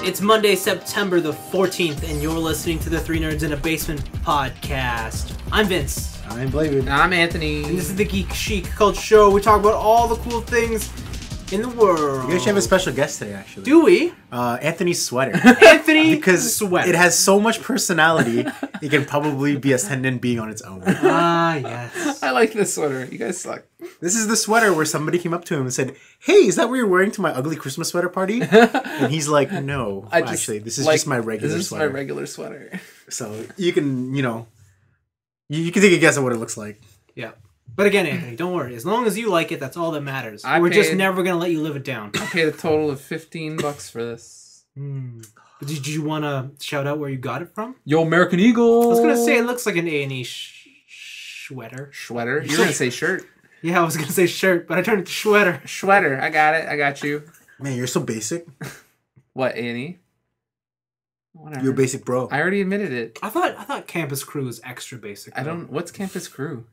It's Monday, September the 14th, and you're listening to the Three Nerds in a Basement podcast. I'm Vince. I'm Blaven. And I'm Anthony. And this is the Geek Chic Culture Show. We talk about all the cool things in the world. We actually have a special guest today, actually. Do we? Anthony's sweater. Anthony because sweater. It has so much personality, it can probably be a sentient being on its own. Ah, yes. I like this sweater. You guys suck. This is the sweater where somebody came up to him and said, "Hey, is that what you're wearing to my ugly Christmas sweater party?" And he's like, "No, actually, this is just my regular sweater." This is my regular sweater. So you can, you can take a guess at what it looks like. Yeah. But again, Anthony, don't worry. As long as you like it, that's all that matters. I We're just paid- never going to let you live it down. I paid a total of $15 for this. But did you want to shout out where you got it from? Yo, American Eagle. I was going to say it looks like an A&E sweater. Sweater? You're going to say shirt. Yeah, I was going to say shirt, but I turned it to sweater. Sweater. I got it. I got you. Man, you're so basic. What, Annie? Whatever. You're a basic bro. I already admitted it. I thought Campus Crew was extra basic. What's Campus Crew?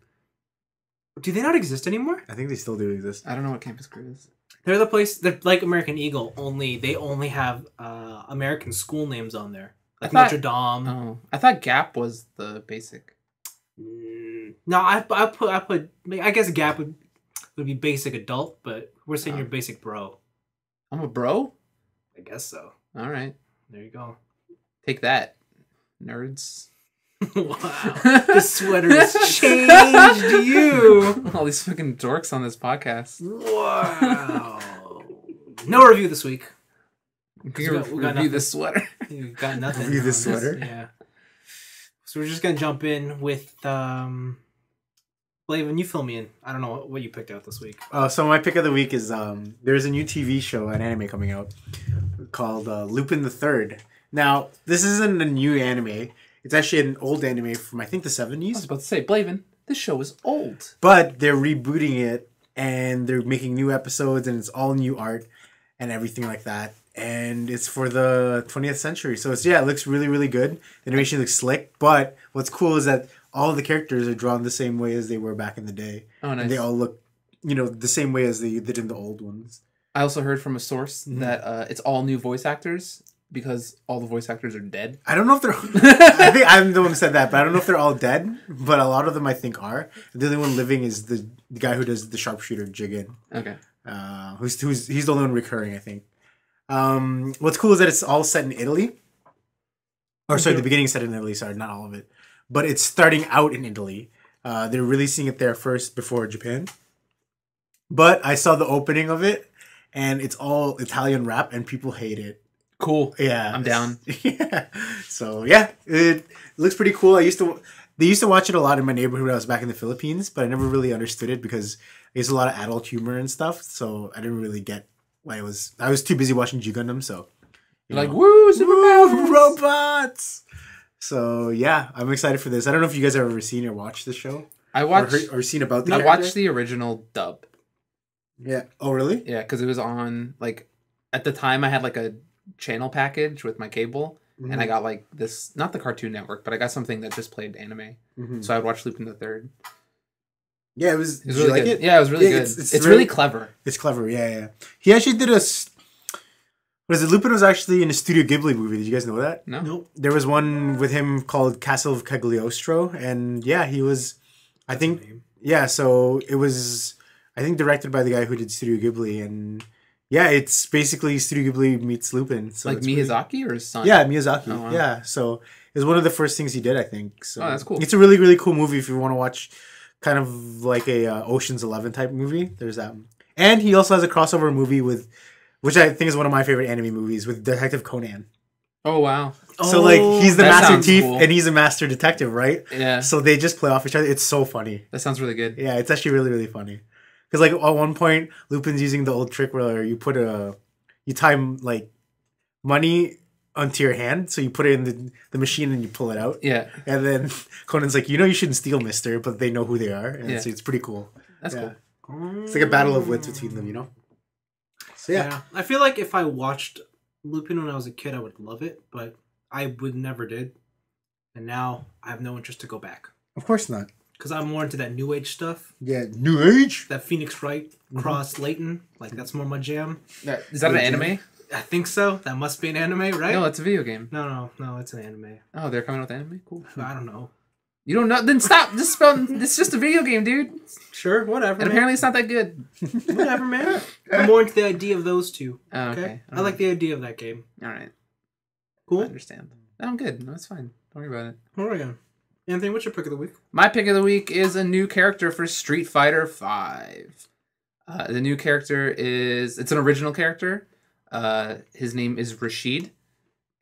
Do they not exist anymore? I think they still do exist. I don't know what Campus Crew is. They're the place. They're like American Eagle. They only have American school names on there, like Notre Dame. Oh, I thought Gap was the basic. No, I guess Gap would be basic adult, but we're saying you're basic bro. I'm a bro? I guess so. All right. There you go. Take that, nerds. Wow. The sweater has changed you. All these fucking dorks on this podcast. Wow. No review this week. We got review nothing. this sweater. We've got nothing. Review this sweater? Yeah. So we're just going to jump in with... Blaven, you fill me in. I don't know what you picked out this week. So my pick of the week is there's a new TV show, an anime coming out called Lupin the Third. Now, this isn't a new anime. It's actually an old anime from, I think, the 70s. I was about to say, Blaven, this show is old. But they're rebooting it, and they're making new episodes, and it's all new art and everything like that. And it's for the 20th century. So, it looks really, really good. The animation looks slick. But what's cool is that all of the characters are drawn the same way as they were back in the day. Oh, nice. And they all look, the same way as they did in the old ones. I also heard from a source that it's all new voice actors because all the voice actors are dead. I don't know if they're... I think I'm the one who said that, but I don't know if they're all dead. But a lot of them, I think, are. The only one living is the guy who does the sharpshooter, Jigen. Okay. He's the only one recurring, I think. What's cool is that it's all set in Italy. Or sorry, the beginning set in Italy. Sorry, not all of it. But it's starting out in Italy. They're releasing it there first before Japan. But I saw the opening of it, and it's all Italian rap, and people hate it. Cool. Yeah. I'm down. Yeah. So, yeah, it looks pretty cool. They used to watch it a lot in my neighborhood when I was back in the Philippines, but I never really understood it because there's a lot of adult humor and stuff, so I didn't really get why it was... I was too busy watching G Gundam, so... You're like, woo, Woo, robots! So, yeah, I'm excited for this. I don't know if you guys have ever seen or watched this show. I watched... Or seen about the I character. watched the original dub. Yeah. Oh, really? Yeah, because it was on, like... At the time, I had, like, a channel package with my cable, and I got, like, this... Not the Cartoon Network, but I got something that just played anime. So I would watch Lupin the Third. Yeah, it was... It was did really you good. like it? Yeah, it was really good. It's really clever. It's clever, yeah. He actually did a... What is it? Lupin was actually in a Studio Ghibli movie. Did you guys know that? No. Nope. There was one with him called Castle of Cagliostro, and yeah, he was... I think... Yeah, so it was... I think directed by the guy who did Studio Ghibli, and... Yeah, it's basically Studio Ghibli meets Lupin. So Like Miyazaki or his son? Yeah, Miyazaki. Oh, wow. Yeah, so it was one of the first things he did, I think. So Oh, that's cool. It's a really, really cool movie if you want to watch kind of like a Ocean's 11 type movie. There's that. And he also has a crossover movie with, which I think is one of my favorite anime movies, with Detective Conan. Oh, wow. So like he's the That master sounds thief cool. and he's a master detective, right? Yeah. So they just play off each other. It's so funny. That sounds really good. Yeah, it's actually really, really funny. Because like at one point, Lupin's using the old trick where you put you tie like money onto your hand, so you put it in the machine and you pull it out. Yeah. And then Conan's like, you shouldn't steal, mister, but they know who they are. And it's pretty cool. That's cool. It's like a battle of wits between them, So yeah. I feel like if I watched Lupin when I was a kid, I would love it, but I would never did. And now I have no interest to go back. Of course not. Because I'm more into that New Age stuff. Yeah, New Age? That Phoenix Wright cross Leighton. Like, that's more my jam. Is that an anime? I think so. That must be an anime, right? No, it's a video game. No, it's an anime. Oh, they're coming out with anime? Cool. I don't know. You don't know? Then stop. Just spell. It's just a video game, dude. Sure, whatever. And apparently it's not that good. Whatever, man. I'm more into the idea of those two. Oh, okay. I like the idea of that game. All right. Cool. I understand. No, I'm good. No, it's fine. Don't worry about it. All right, then. Anthony, what's your pick of the week? My pick of the week is a new character for Street Fighter V. The new character it's an original character. His name is Rashid,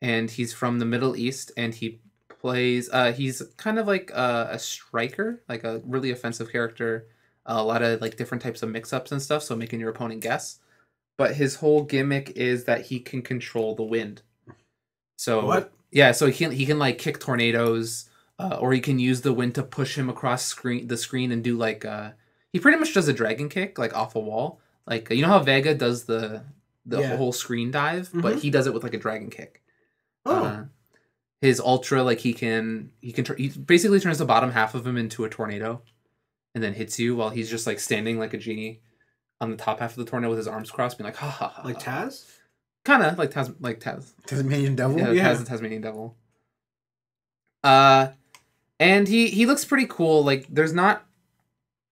and he's from the Middle East, and he plays, he's kind of like a striker, like a really offensive character. A lot of like different types of mix-ups and stuff, so making your opponent guess. But his whole gimmick is that he can control the wind. So what? Yeah, so he can like kick tornadoes. Or he can use the wind to push him across the screen and do like he pretty much does a dragon kick like off a wall. Like you know how Vega does the whole screen dive, but he does it with like a dragon kick. Oh. His ultra, like he basically turns the bottom half of him into a tornado, and then hits you while he's just like standing like a genie on the top half of the tornado with his arms crossed, being like ha ha ha. Like Taz? Kind of like Taz. Tasmanian Devil. Yeah, Taz the Tasmanian Devil. And he looks pretty cool. Like, there's not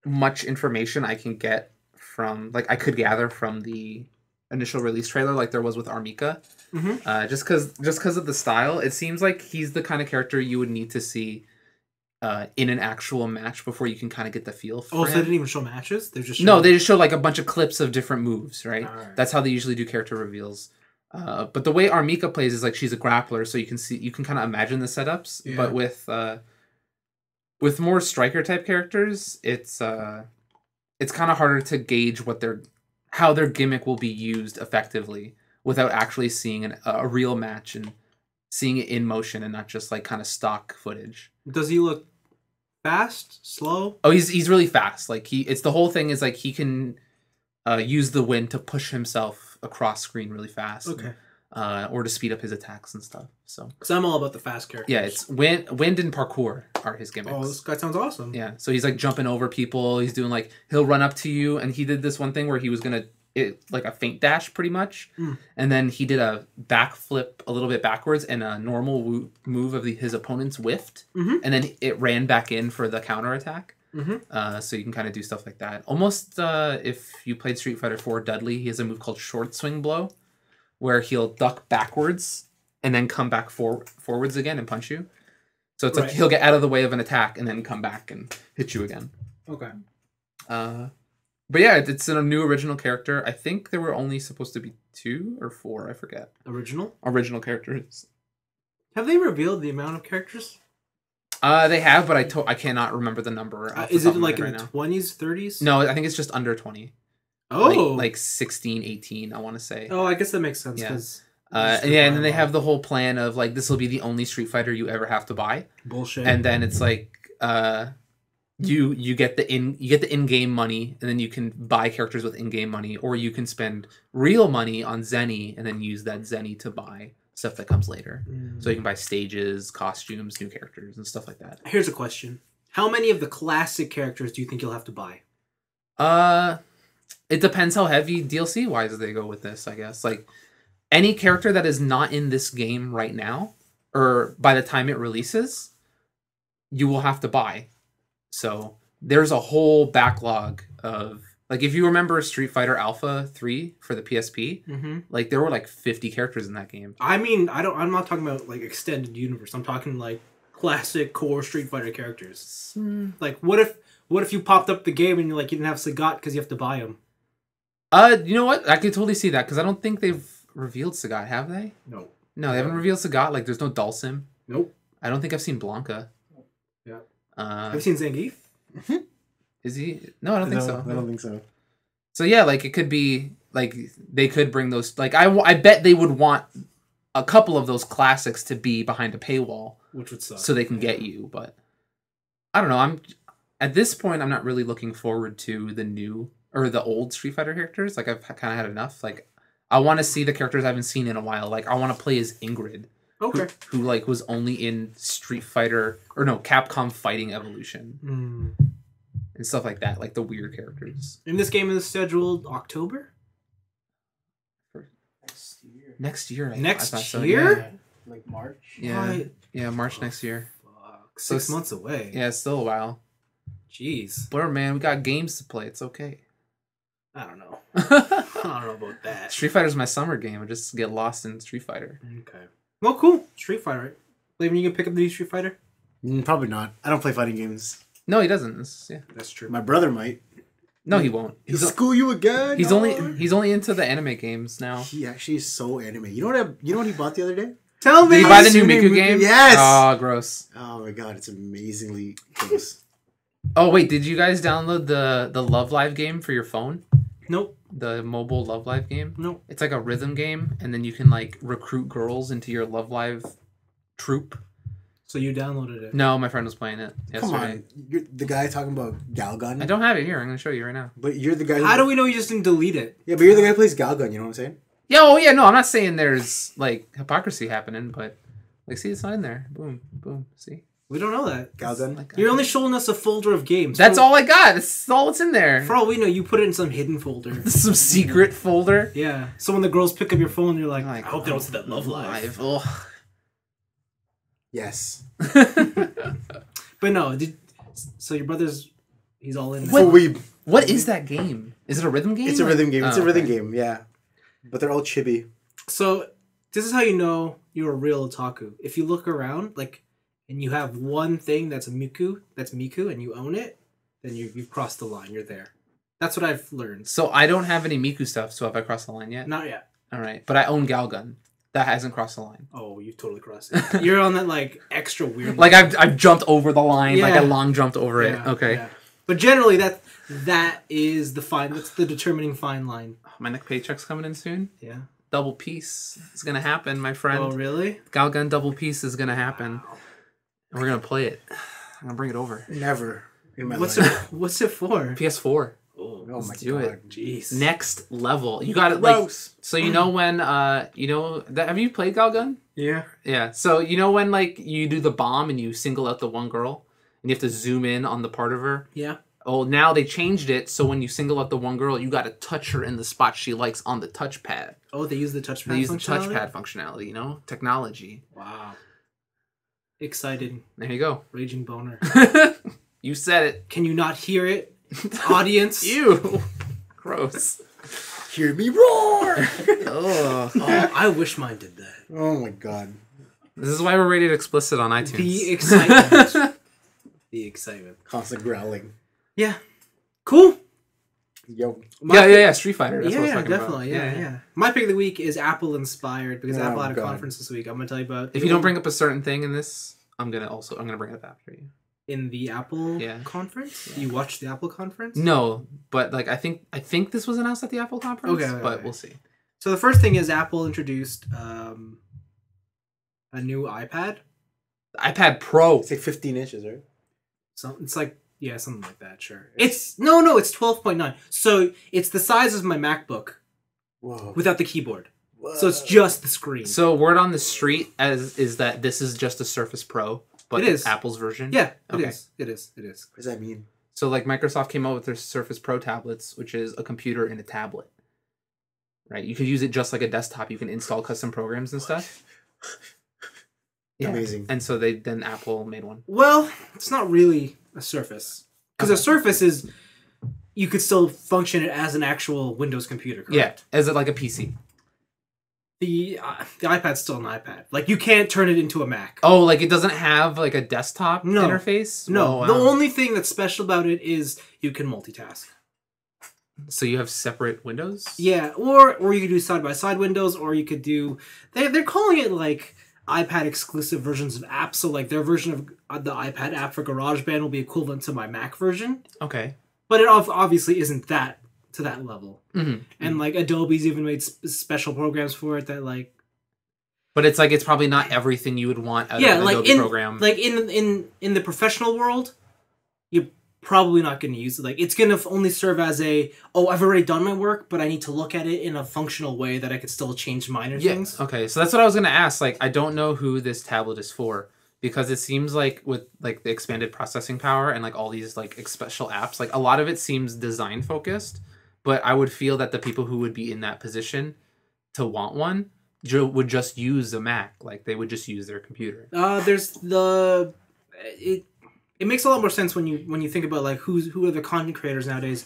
much information I can get from, like, I could gather from the initial release trailer, like there was with Armika. Mm-hmm. Just because of the style, it seems like he's the kind of character you would need to see in an actual match before you can kind of get the feel for Oh, so him. they didn't even show matches? They just No, they just show like a bunch of clips of different moves, right? All right. That's how they usually do character reveals. But the way Armika plays is like she's a grappler, so you can kind of imagine the setups. Yeah. But with more striker type characters, it's kind of harder to gauge how their gimmick will be used effectively without actually seeing a real match and seeing it in motion and not just like kind of stock footage. Does he look fast, slow? Oh, he's really fast. Like it's the whole thing is like he can use the wind to push himself across screen really fast. Okay. Or to speed up his attacks and stuff. So I'm all about the fast characters. yeah, it's wind and parkour are his gimmicks. Oh, this guy sounds awesome. Yeah, so he's like jumping over people. He's doing like he'll run up to you, and he did this one thing where he was gonna like a feint dash pretty much, and then he did a backflip a little bit backwards and a normal move of his opponent's whiffed, and then it ran back in for the counter attack. So you can kind of do stuff like that. Almost if you played Street Fighter 4 Dudley, he has a move called short swing blow, where he'll duck backwards and then come back forwards again and punch you. So it's like he'll get out of the way of an attack and then come back and hit you again. Okay. But yeah, it's a new original character. I think there were only supposed to be 2 or 4, I forget. Original characters. Have they revealed the amount of characters? They have, but I cannot remember the number. Is it like in the 20s, 30s? No, I think it's just under 20. Oh. Like 16, 18, I want to say. Oh, I guess that makes sense. Yeah. And then they have the whole plan of like this will be the only Street Fighter you ever have to buy. Bullshit. And then it's like you get the in-game money, and then you can buy characters with in-game money, or you can spend real money on Zenny and then use that Zenny to buy stuff that comes later. So you can buy stages, costumes, new characters, and stuff like that. Here's a question: how many of the classic characters do you think you'll have to buy? It depends how heavy DLC wise they go with this, I guess. Like any character that is not in this game right now, or by the time it releases, you will have to buy. So there's a whole backlog of like if you remember Street Fighter Alpha 3 for the PSP, like there were like 50 characters in that game. I mean, I'm not talking about like extended universe. I'm talking like classic core Street Fighter characters. Like what if you popped up the game and you didn't have Sagat because you have to buy him? You know what? I could totally see that because I don't think they've revealed Sagat, have they? No. No, they haven't revealed Sagat. Like, there's no Dulcim. Nope. I don't think I've seen Blanca. Yeah. Have you seen Zangief? Is he? No, I don't think so. I don't think so. So yeah, like it could be like they could bring those. Like I bet they would want a couple of those classics to be behind a paywall, which would suck, so they can get you. But I don't know. At this point, I'm not really looking forward to the new or the old Street Fighter characters. Like I've kind of had enough. Like I want to see the characters I haven't seen in a while. Like I want to play as Ingrid. Okay. Who like was only in Street Fighter or no Capcom Fighting Evolution and stuff like that, like the weird characters. And this game is scheduled October. Next year. I Next thought so, year? yeah. Like March. Yeah, Why? yeah, March next year. Fuck, So 6 months away. Yeah, it's still a while. Jeez. Blur, man, we got games to play. It's okay. I don't know. I don't know about that. Street Fighter's my summer game. I just get lost in Street Fighter. Okay. Well, cool. Street Fighter, right? Blaven, you can pick up the new Street Fighter? Probably not. I don't play fighting games. No, he doesn't. Yeah. That's true. My brother might. No, he won't. He'll school you again. He's only into the anime games now. He actually is so anime. You know what he bought the other day? Tell me! Did you buy the new Miku game? Yes! Oh, gross. Oh my god, it's amazingly gross. Oh, wait, did you guys download the Love Live game for your phone? Nope. The mobile Love Live game? Nope. It's like a rhythm game, and then you can, like, recruit girls into your Love Live troupe. So you downloaded it? No, my friend was playing it yesterday. Come on. You're the guy talking about Galgun? I don't have it here. I'm going to show you right now. But you're the guy How do we know you just didn't delete it? Yeah, but you're the guy who plays Galgun, you know what I'm saying? Yeah, oh, yeah, no, I'm not saying there's, like, hypocrisy happening, but, like, see, it's not in there. Boom, boom, see? We don't know that. Galgun? Like, You're only showing us a folder of games. That's all I got. That's all that's in there. For all we know, you put it in some hidden folder. Some secret folder. Yeah. So when the girls pick up your phone, you're like, Like, I hope they don't see that Love Live. Ugh. Yes. But no, so your brother's, he's all in there. So we... What is that game? Is it a rhythm game? It's a rhythm game. It's Oh, a rhythm okay. game, yeah. But they're all chibi. So this is how you know you're a real otaku. If you look around, like, and you have one thing that's Miku, and you own it, then you've crossed the line. You're there. That's what I've learned. So I don't have any Miku stuff, so have I crossed the line yet? Not yet. All right. But I own Galgun. That hasn't crossed the line. Oh, you totally crossed it. You're on that, like, extra weird... Like, I've jumped over the line. Like, I Yeah. long jumped over it. Yeah, Okay. yeah. But generally, that is the fine... That's the determining fine line. My next paycheck's coming in soon. Yeah. Double piece is going to happen, my friend. Oh, really? Galgun double piece is going to happen. Wow. And we're going to play it. I'm going to bring it over. Never in my What's life. What's it for? PS4. Oh, Oh my Let's do god. it. jeez. Next level. You got it, like... Gross. So you know when, have you played Galgun? Yeah. Yeah. So you know when, like, you do the bomb and you single out the one girl and you have to zoom in on the part of her? Yeah. Oh, now they changed it so when you single out the one girl, you got to touch her in the spot she likes on the touchpad. Oh, they use the touchpad They use the functionality? touchpad functionality, you know? Technology. Wow. Excited. There you go. Raging boner. You said it. Can you not hear it? Audience? Ew. Gross. Hear me roar! Oh. Oh, I wish mine did that. Oh my god. This is why we're rated explicit on iTunes. The excitement. The excitement. Constant growling. Yeah. Cool. Yo. Yeah. Street Fighter. That's what I was Yeah, talking definitely. about. Yeah. My pick of the week is Apple inspired because Oh, Apple had a God. conference this week. I'm gonna tell you about. If you don't bring up a certain thing in this, I'm gonna bring it up after you. in the Apple Yeah. conference, Yeah. you watched the Apple conference. No, but like I think this was announced at the Apple conference. Okay, but we'll see. So the first thing is Apple introduced a new iPad. iPad Pro. It's like 15 inches, right? So it's like something like that. Sure. It's no, it's 12.9. So it's the size of my MacBook Whoa. without the keyboard. So it's just the screen. So word on the street is that this is just a Surface Pro, but It is. Apple's version. yeah, Okay. It is. What does that mean? So like Microsoft came out with their Surface Pro tablets, which is a computer and a tablet. Right? You could use it just like a desktop. You can install custom programs and stuff. Yeah. Amazing. And so then Apple made one. Well, it's not really a Surface because a Okay. Surface is you could still function it as an actual Windows computer. Correct? Yeah, as it like a PC. The iPad's still an iPad. Like you can't turn it into a Mac. Oh, like it doesn't have like a desktop No. interface? No, Oh, wow. the only thing that's special about it is you can multitask. So you have separate windows? Yeah, or you could do side by side windows, or you could do they're calling it like iPad exclusive versions of apps. So like their version of the iPad app for GarageBand will be equivalent to my Mac version, Okay. but it obviously isn't that to that level. Mm-hmm. And like Adobe's even made special programs for it that like But it's like it's probably not everything you would want out of an like Adobe program. like in the professional world, you're probably not going to use it. Like it's going to only serve as I've already done my work, but I need to look at it in a functional way that I could still change minor things. Okay, so that's what I was gonna ask. Like, I don't know who this tablet is for because it seems like with like the expanded processing power and like all these like special apps, like a lot of it seems design focused. But I would feel that the people who would be in that position to want one would just use a Mac, like they would just use their computer. There's it makes a lot more sense when you think about like who are the content creators nowadays.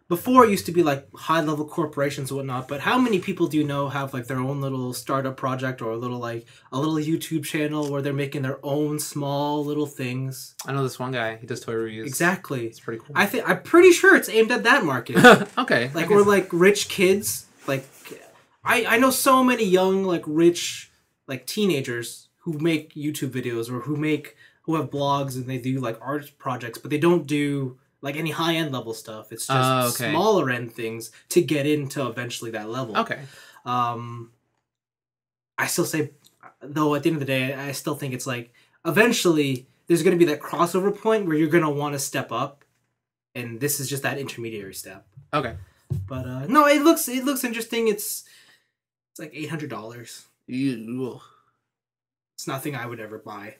Before it used to be like high level corporations and whatnot, but how many people do you know have like their own little startup project or a little YouTube channel where they're making their own small little things? I know this one guy. He does toy reviews. Exactly. It's pretty cool. I'm pretty sure it's aimed at that market. Okay. Like or like rich kids. Like I know so many young like rich like teenagers who make YouTube videos or who have blogs and they do like art projects, but they don't do like any high-end level stuff. It's just smaller end things to get into eventually that level. Okay. I still say, though, at the end of the day, I still think it's like, eventually, there's going to be that crossover point where you're going to want to step up, and this is just that intermediary step. Okay. But, no, it looks interesting. It's like $800. It's nothing I would ever buy.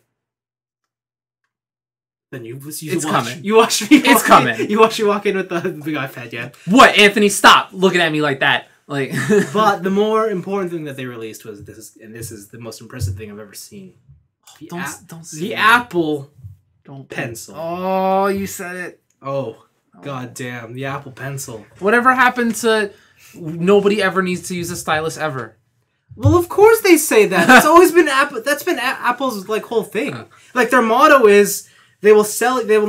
Then it's coming. You watch me. It's coming. You watch me walk in with the big iPad, yeah. What, Anthony? Stop looking at me like that. Like. But the more important thing that they released was this is the most impressive thing I've ever seen. The Apple Pencil. Oh, you said it. Oh, god damn, the Apple Pencil. Whatever happened to nobody ever needs to use a stylus ever? Well, of course they say that. It's always been Apple. That's been Apple's like whole thing. Like their motto is. They will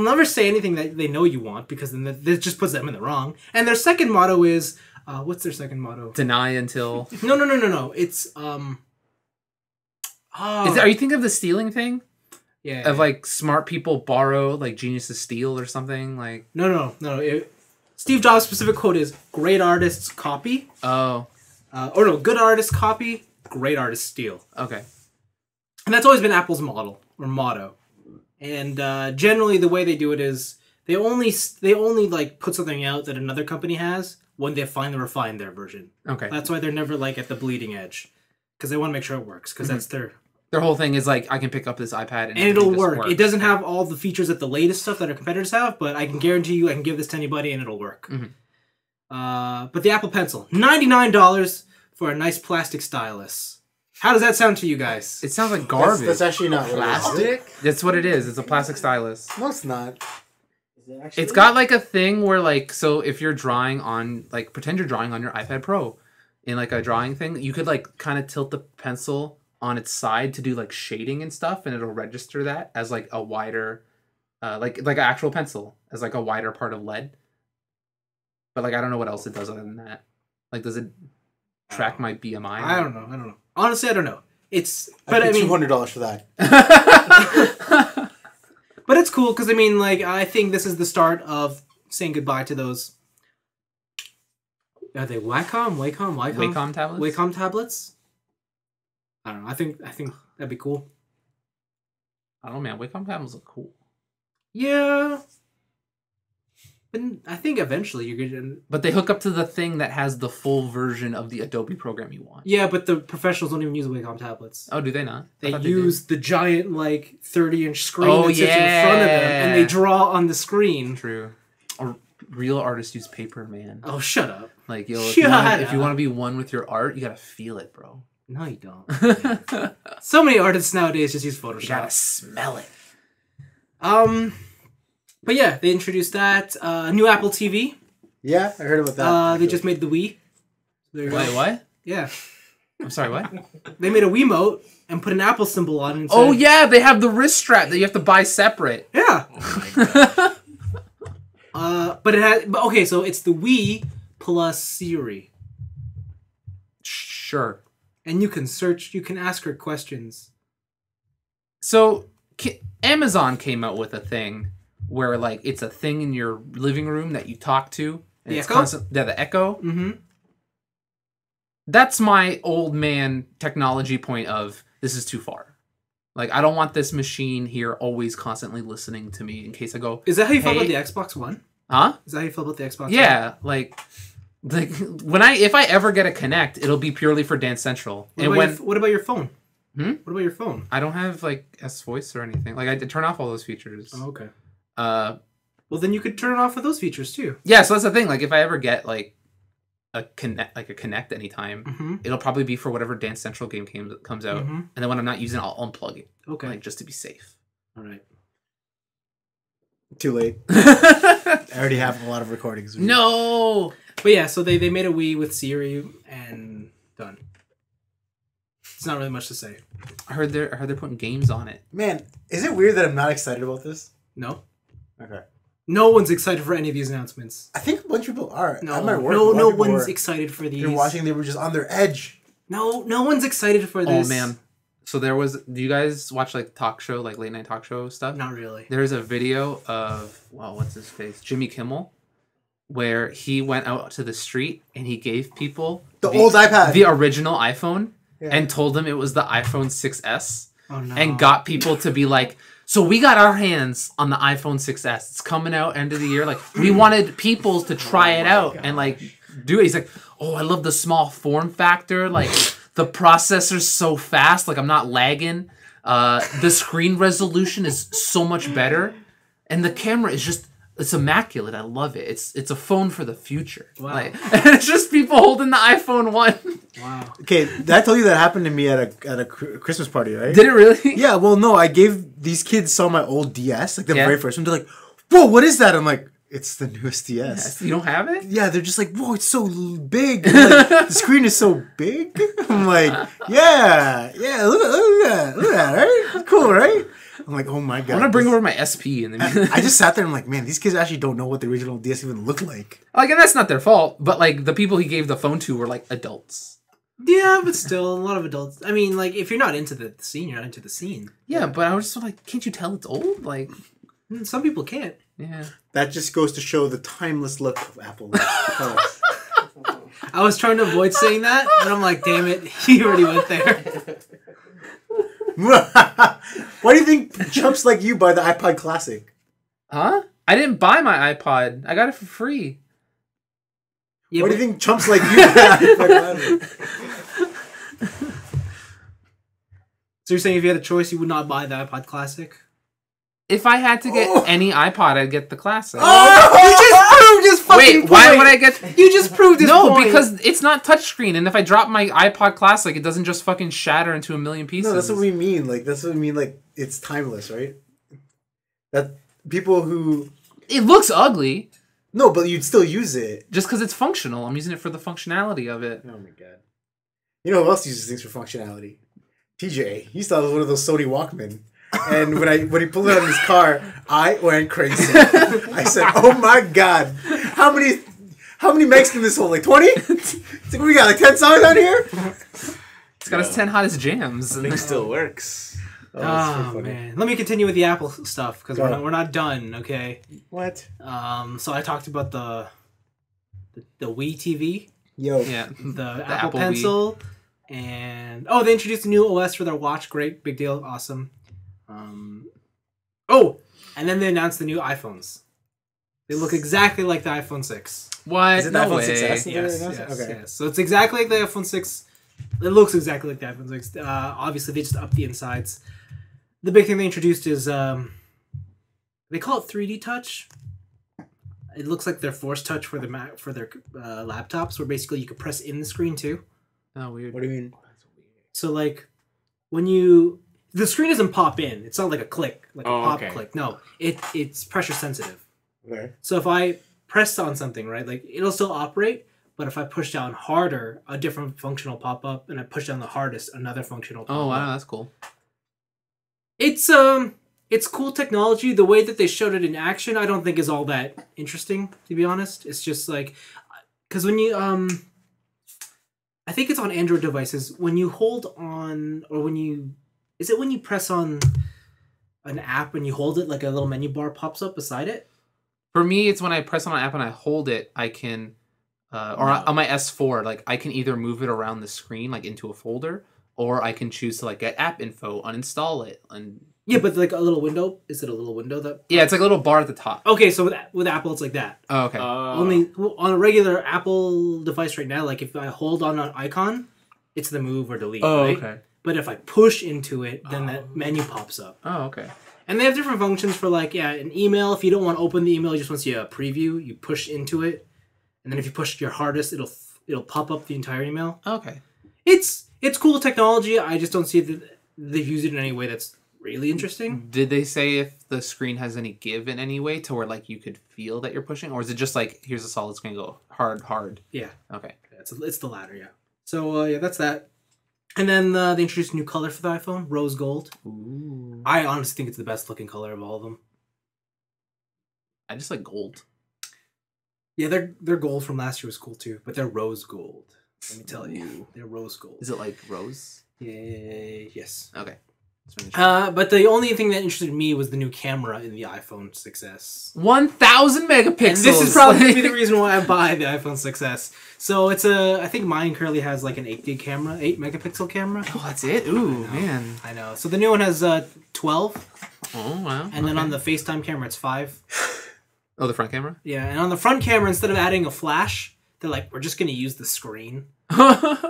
never say anything that they know you want because then that just puts them in the wrong. And their second motto is, what's their second motto? Deny until... No. It's, are you thinking of the stealing thing? Yeah. Of like smart people borrow, like geniuses steal or something? Like No. Steve Jobs' specific quote is, great artists copy. Oh. Good artists copy, great artists steal. Okay. And that's always been Apple's model or motto. And generally, the way they do it is they only like put something out that another company has when they finally refine their version. Okay, that's why they're never like at the bleeding edge because they want to make sure it works because that's their whole thing is like I can pick up this iPad and it'll work. It doesn't have all the features that the latest stuff that our competitors have, but I can guarantee you I can give this to anybody and it'll work. Mm-hmm. But the Apple Pencil, $99 for a nice plastic stylus. How does that sound to you guys? It sounds like garbage. That's actually not plastic. That's what it is. It's a plastic stylus. No, it's not. It's got like a thing where like, so if you're drawing on, like pretend you're drawing on your iPad Pro in like a drawing thing, you could like kind of tilt the pencil on its side to do like shading and stuff, and it'll register that as like a wider, like an actual pencil as like a wider part of lead. But like I don't know what else it does other than that. Like does it track my BMI? I don't know. Honestly, I don't know. But I mean, $200 for that. But it's cool because I mean, like, I think this is the start of saying goodbye to those. Are they Wacom tablets? Wacom tablets. I don't know. I think that'd be cool. I don't know, man. Wacom tablets look cool. Yeah. But I think eventually you're gonna. But they hook up to the thing that has the full version of the Adobe program you want. Yeah, but the professionals don't even use Wacom tablets. Oh, do they not? They use the giant like 30-inch screen that sits in front of them, and they draw on the screen. True. Or real artists use paper, man. Oh, shut up! Like if you want to be one with your art, you gotta feel it, bro. No, you don't. So many artists nowadays just use Photoshop. You gotta smell it. But yeah, they introduced that. New Apple TV. Yeah, I heard about that. They just made the Wii. Wait, what? Yeah. I'm sorry, what? They made a Wiimote and put an Apple symbol on it. And said, yeah, they have the wrist strap that you have to buy separate. Yeah. Oh my god. Okay, so it's the Wii plus Siri. Sure. And you can ask her questions. So, Amazon came out with a thing where like it's a thing in your living room that you talk to. And the it's Echo? The Echo. Mm-hmm. That's my old man technology point of this is too far. Like I don't want this machine here always constantly listening to me in case I go. Is that how you feel about the Xbox One? Huh? Is that how you feel about the Xbox One? Yeah, like if I ever get a Connect, it'll be purely for Dance Central. What about your phone? Hmm? What about your phone? I don't have like S Voice or anything. Like I did turn off all those features. Oh, okay. Well, then you could turn it off with those features too. Yeah, so that's the thing. Like, if I ever get like a Connect anytime, Mm-hmm. it'll probably be for whatever Dance Central game comes out. Mm-hmm. And then when I'm not using it, I'll unplug it. Okay. Like, just to be safe. All right. Too late. I already have a lot of recordings. No! But yeah, so they made a Wii with Siri and done. It's not really much to say. I heard they're putting games on it. Man, is it weird that I'm not excited about this? No. Okay. No one's excited for any of these announcements. I think a bunch of people are. No, At my work, no one's excited for these. They're watching. They were just on their edge. No one's excited for this. Oh, man. So do you guys watch like talk show, like late night talk show stuff? Not really. There's a video of, what's his face? Jimmy Kimmel, where he went out to the street and he gave people The old iPad. the original iPhone, Yeah. and told them it was the iPhone 6S, Oh no. and got people to be like, so we got our hands on the iPhone 6S. It's coming out end of the year. Like, we wanted people to try it out and like do it. He's like, oh, I love the small form factor. Like, the processor's so fast. Like, I'm not lagging. The screen resolution is so much better, and the camera is just, it's immaculate. I love it. It's a phone for the future. Wow. Like, and it's just people holding the iPhone 1. Wow. Okay, did I tell you that happened to me at a Christmas party, right? Did it really? Yeah, well, no, I gave these kids saw my old DS, like the Yeah. very first one. They're like, "Whoa, what is that?" I'm like, "It's the newest DS." Yes. You don't have it? Yeah, they're just like, "Whoa, it's so big! Like, the screen is so big." I'm like, "Yeah, look at that, right? It's cool, right?" I'm like, "Oh my god!" I'm gonna bring over my SP and then I just sat there and I'm like, "Man, these kids actually don't know what the original DS even looked like." like, and that's not their fault, but like the people he gave the phone to were like adults. Yeah, but still, a lot of adults. I mean, like, if you're not into the scene, you're not into the scene. Yeah, but I was just like, can't you tell it's old? Like, Some people can't. yeah. That just goes to show the timeless look of Apple products. I was trying to avoid saying that, but I'm like, damn it, he already went there. Why do you think chumps like you buy the iPod Classic? Huh? I didn't buy my iPod. I got it for free. Yeah, Why do but- you think chumps like you buy the iPod Classic? So you're saying if you had a choice, you would not buy the iPod Classic? If I had to get any iPod, I'd get the classic. You just proved his fucking Wait, point! why would I get? You just proved his No, point! because it's not touchscreen, and if I drop my iPod Classic, it doesn't just fucking shatter into a million pieces. No, that's what we mean. Like, that's what we mean. Like, it's timeless, right? That people who It looks ugly no, but you'd still use it. just because it's functional. I'm using it for the functionality of it. Oh my god! You know who else uses things for functionality? TJ. He still has one of those Sony Walkman. And when he pulled it out of his car, I went crazy. I said, "Oh my god, how many megs can this hold? Like 20? It's like, we got like 10 songs on here." It's got its 10 hottest jams. Thing still works. Oh, man. Let me continue with the Apple stuff, because Go ahead. we're not done, okay? What? So I talked about the Wii TV, Yo. Yeah. the Apple Apple Pencil, and... Oh, they introduced a new OS for their watch. Great. Big deal. Awesome. And then they announced the new iPhones. They look exactly like the iPhone 6. What? Is it the No iPhone way. 6S? Okay. Yes. So it's exactly like the iPhone 6. It looks exactly like the iPhone 6. Obviously, they just upped the insides. The big thing they introduced is they call it 3D Touch. It looks like their Force Touch for their laptops, where basically you could press in the screen too. Oh, weird. What do you mean? So like when the screen doesn't pop in. It's not like a click, like a pop click. No, it's pressure sensitive. Okay. So if I press on something, right, like it'll still operate, but if I push down harder, a different function will pop up, and I push down the hardest, another function will pop Oh, up. wow. That's cool. It's cool technology. The way that they showed it in action, I don't think is all that interesting, to be honest. It's just like, because when you I think it's on Android devices, when you hold on, or when you press on an app and you hold it, like a little menu bar pops up beside it? For me, it's when I press on an app and I hold it, I can, or on my S4, like I can either move it around the screen, like into a folder, or I can choose to like get app info, uninstall it, and Yeah, but like a little window. Is it a little window that? yeah, it's like a little bar at the top. Okay, so with Apple, it's like that. Oh, okay. Only on a regular Apple device right now, like if I hold on an icon, it's the move or delete. Oh, right? okay. But if I push into it, then that menu pops up. Oh, okay. And they have different functions for like, an email. If you don't want to open the email, you just want to see a preview, you push into it. And then if you push your hardest, it'll it'll pop up the entire email. Okay. It's cool technology. I just don't see that they've used it in any way that's really interesting. Did they say if the screen has any give in any way to where like you could feel that you're pushing, or is it just like here's a solid screen, go hard? Yeah. Okay. It's the latter. Yeah. So yeah, that's that. And then they introduced a new color for the iPhone, rose gold. Ooh. I honestly think it's the best looking color of all of them. I just like gold. Yeah, their gold from last year was cool too, but they're rose gold. Let me tell you, they're rose gold. Is it like rose? Yeah. Yes. Okay. But the only thing that interested me was the new camera in the iPhone 6s. 1,000 megapixels. And this is probably the reason why I buy the iPhone 6s. So it's I think mine currently has like an 8 camera, 8 megapixel camera. Oh, that's it. Ooh, man. I know. So the new one has 12. Oh wow. And then on the FaceTime camera, it's 5. Oh, the front camera. Yeah, and on the front camera, instead of adding a flash, they're like, we're just gonna use the screen.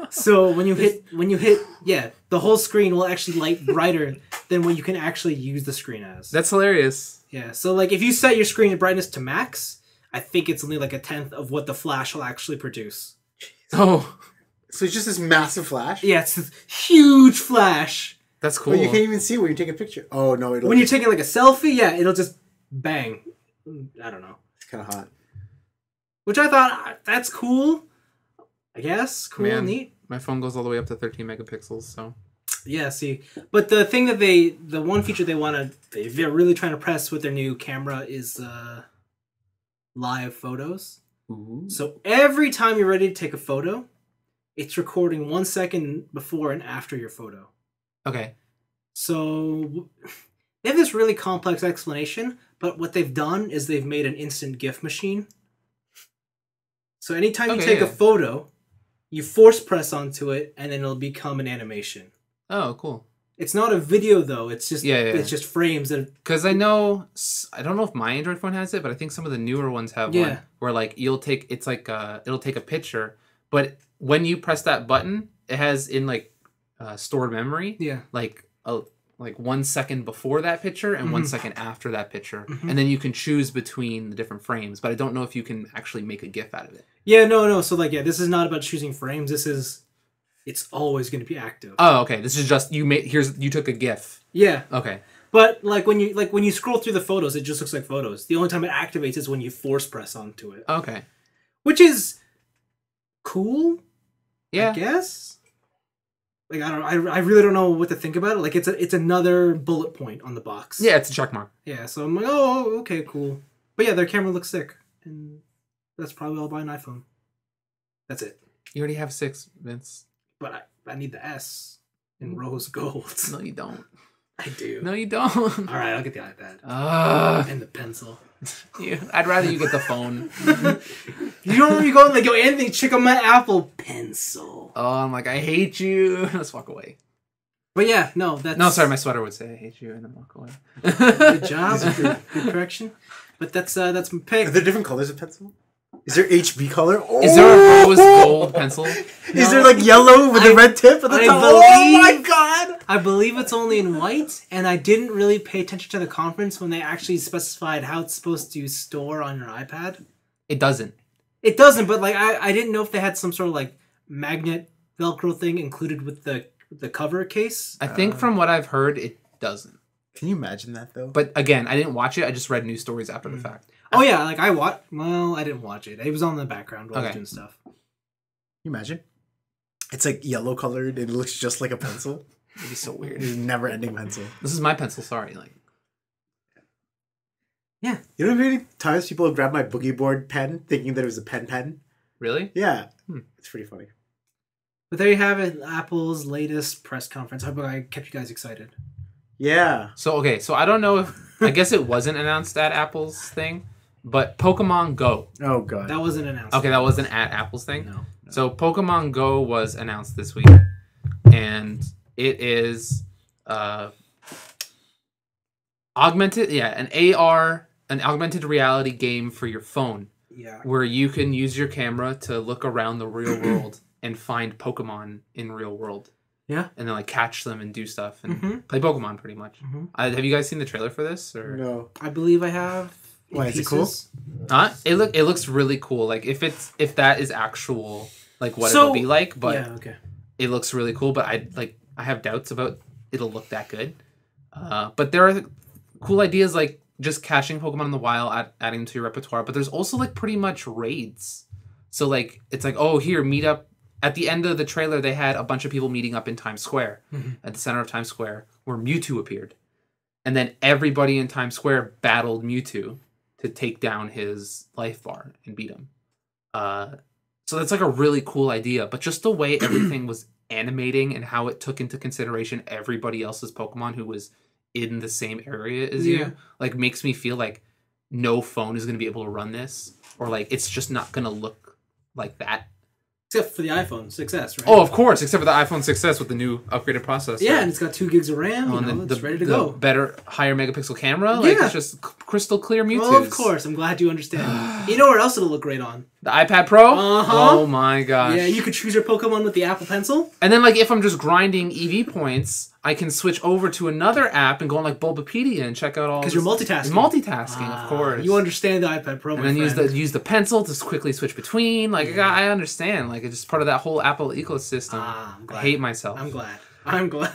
So when you hit, yeah, the whole screen will actually light brighter than what you can actually use the screen as. That's hilarious. Yeah, so like if you set your screen brightness to max, I think it's only like a 1/10 of what the flash will actually produce. Oh, So it's just this massive flash? Yeah, it's this huge flash. that's cool. But you can't even see when you take a picture. Oh, no. When you're taking like a selfie, yeah, it'll just bang. I don't know. It's kind of hot. Which I thought, that's cool. I guess. Cool, Man, neat. my phone goes all the way up to 13 megapixels, so. Yeah, see. But the thing that the one feature they're really trying to press with their new camera is live photos. Ooh. So every time you're ready to take a photo, it's recording 1 second before and after your photo. Okay. So they have this really complex explanation, but what they've done is they've made an instant GIF machine. So anytime you take a photo, you force press onto it, and then it'll become an animation. Oh, cool. It's not a video though. It's just it's just frames that. Because I don't know if my Android phone has it, but I think some of the newer ones have one where like it'll take a picture, but when you press that button, it has in like stored memory. Yeah. Like 1 second before that picture and 1 second after that picture, and then you can choose between the different frames. But I don't know if you can actually make a GIF out of it. Yeah, no. So this is not about choosing frames. It's always going to be active. Oh, okay. This is just you took a GIF. Yeah. Okay. But when you scroll through the photos, it just looks like photos. The only time it activates is when you force press onto it. Okay. Which is cool. Yeah. I guess. Like I really don't know what to think about it. Like it's another bullet point on the box. Yeah, it's a check mark. Yeah, so I'm like, oh, okay, cool. But yeah, their camera looks sick, and that's probably I'll buy an iPhone. That's it. You already have 6, Vince. But I need the S in rose gold. No, you don't. I do. No, you don't. All right, I'll get the iPad. And the pencil. I'd rather you get the phone. You don't want me going like, yo, Anthony, check out my Apple Pencil. Oh, I'm like, I hate you. Let's walk away. But yeah, no, that's... No, sorry, my sweater would say, I hate you, and then walk away. Good job. Good correction. But that's my pick. Are there different colors of pencil? Is there HB color? Oh! Is there a rose gold pencil? Is there like yellow with a red tip at the top? Oh my god! I believe it's only in white, and I didn't really pay attention to the conference when they actually specified how it's supposed to store on your iPad. It doesn't. It doesn't, but like I didn't know if they had some sort of like magnet Velcro thing included with the cover case. I think from what I've heard, it doesn't. Can you imagine that though? But again, I didn't watch it. I just read news stories after the fact. Oh yeah, like I didn't watch it. It was on the background while I was doing stuff. Can you imagine? It's like yellow colored and it looks just like a pencil. It'd be so weird. It's a never ending pencil. This is my pencil, sorry. Like, yeah. You know how many times people have grabbed my boogie board pen thinking that it was a pen? really? Yeah. It's pretty funny. But there you have it, Apple's latest press conference. I hope I kept you guys excited. Yeah. So I don't know if I guess it wasn't announced at Apple's thing, but Pokemon Go. Oh god. That wasn't announced. Okay, that wasn't at Apple's thing. No. So Pokemon Go was announced this week, and it is augmented, an augmented reality game for your phone. Yeah. Where you can use your camera to look around the real world and find Pokemon in real world. Yeah. And then like catch them and do stuff and play Pokemon pretty much. Have you guys seen the trailer for this? Or No. I believe I have. Why, is it cool? It looks really cool. Like if that is actual, like what it'll be like, but yeah, okay. it looks really cool. But I have doubts about it'll look that good. But there are cool ideas like just catching Pokemon in the wild, adding them to your repertoire. But there's also like pretty much raids. So like it's like, oh, here, meet up. At the end of the trailer, they had a bunch of people meeting up in Times Square, at the center of Times Square, where Mewtwo appeared. And then everybody in Times Square battled Mewtwo to take down his life bar and beat him. So that's like a really cool idea. But just the way everything was animating and how it took into consideration everybody else's Pokemon who was in the same area as you, like makes me feel like no phone is going to be able to run this. Or like it's just not going to look like that. Except for the iPhone 6S, right? Oh, of course, except for the iPhone 6S with the new upgraded processor. Yeah, and it's got 2 gigs of RAM. It's ready to go. Better, higher megapixel camera. Like, it's just crystal clear Mewtwo. Well, of course. I'm glad you understand. You know where else it'll look great on? The iPad Pro? Uh-huh. Oh my gosh. Yeah, you could choose your Pokemon with the Apple Pencil. And then, like, if I'm just grinding EV points, I can switch over to another app and go on, like, Bulbapedia and check out all... Because you're multitasking. Multitasking, of course. You understand the iPad Pro, and then use the pencil to quickly switch between. Like, I understand. Like, it's just part of that whole Apple ecosystem. I hate myself. I'm glad.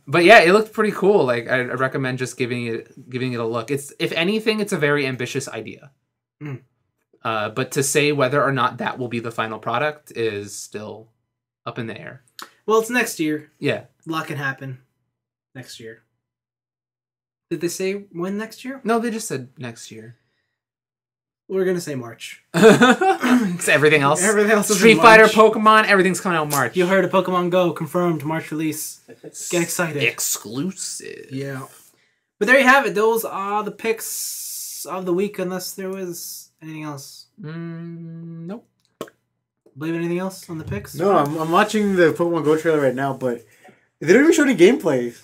But yeah, it looked pretty cool. Like, I recommend just giving it a look. It's, if anything, it's a very ambitious idea. But to say whether or not that will be the final product is still up in the air. Well, it's next year. Yeah. A lot can happen next year. Did they say when next year? No, they just said next year. We're going to say March. It's everything else. Everything else is Street Fighter, Pokemon, everything's coming out in March. You heard of Pokemon Go, confirmed March release. Get excited. Exclusive. Yeah. But there you have it. Those are the picks of the week, unless there was anything else. Nope. Believe anything else on the picks? No, I'm watching the Pokemon Go trailer right now, but they don't even show any gameplay.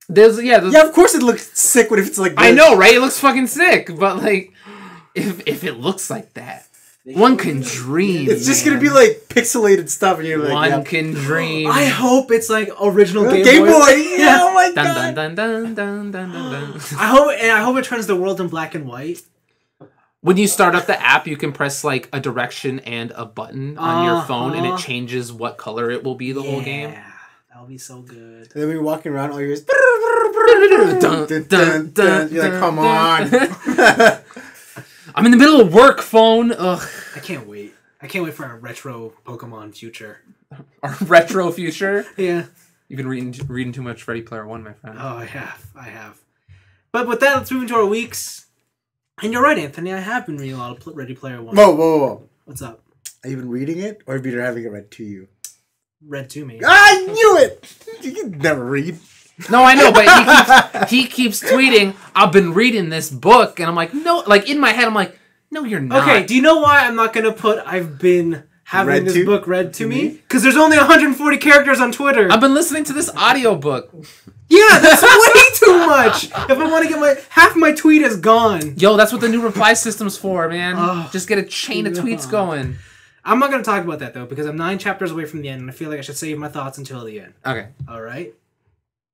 There's of course it looks sick when it's like this. I know, right? It looks fucking sick, but like, if it looks like that, one can dream. It's just gonna be like pixelated stuff, and you're like, one can dream. I hope it's like original Game Boy. Yeah, oh my god. Dun, dun, dun, dun, dun, dun, dun. I hope it turns the world in black and white. When you start up the app, you can press like a direction and a button on your phone, and it changes what color it will be the whole game. Yeah, that'll be so good. And then when you're walking around, all yours. Dun, dun, You're like, come on. I'm in the middle of work, phone. Ugh. I can't wait. I can't wait for our retro Pokemon future. Our retro future. Yeah. You've been reading too much Ready Player One, my friend. Oh, I have. But with that, let's move into our weeks. And you're right, Anthony. I have been reading a lot of Ready Player One. Whoa. What's up? Are you been reading it, or have you been having it read to you? Read to me. I knew it! You can never read. No, I know, but he keeps tweeting, I've been reading this book, and I'm like, no, like in my head, I'm like, no, you're not. Okay, do you know why I'm not going to put I've been having this book read to me? me? Because there's only 140 characters on Twitter. I've been listening to this audiobook. Yeah, that's way too much. If I want to get half my tweet is gone. Yo, that's what the new reply system's for, man. Just get a chain of tweets going. I'm not going to talk about that, though, because I'm 9 chapters away from the end, and I feel like I should save my thoughts until the end. Okay. All right?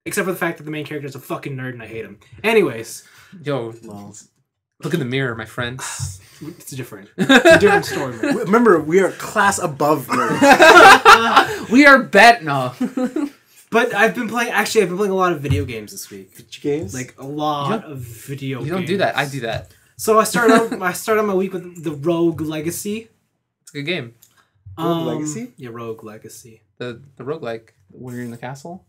Except for the fact that the main character is a fucking nerd, and I hate him. Anyways. Yo, look in the mirror, my friend. It's different. It's a different story, man. Remember, we are class above nerds. We are no. But I've been playing a lot of video games this week. Video games? Like, a lot of video games. You don't do that. I do that. So I started my week with the Rogue Legacy. It's a good game. Rogue Legacy? Yeah, Rogue Legacy. The roguelike, where you're in the castle.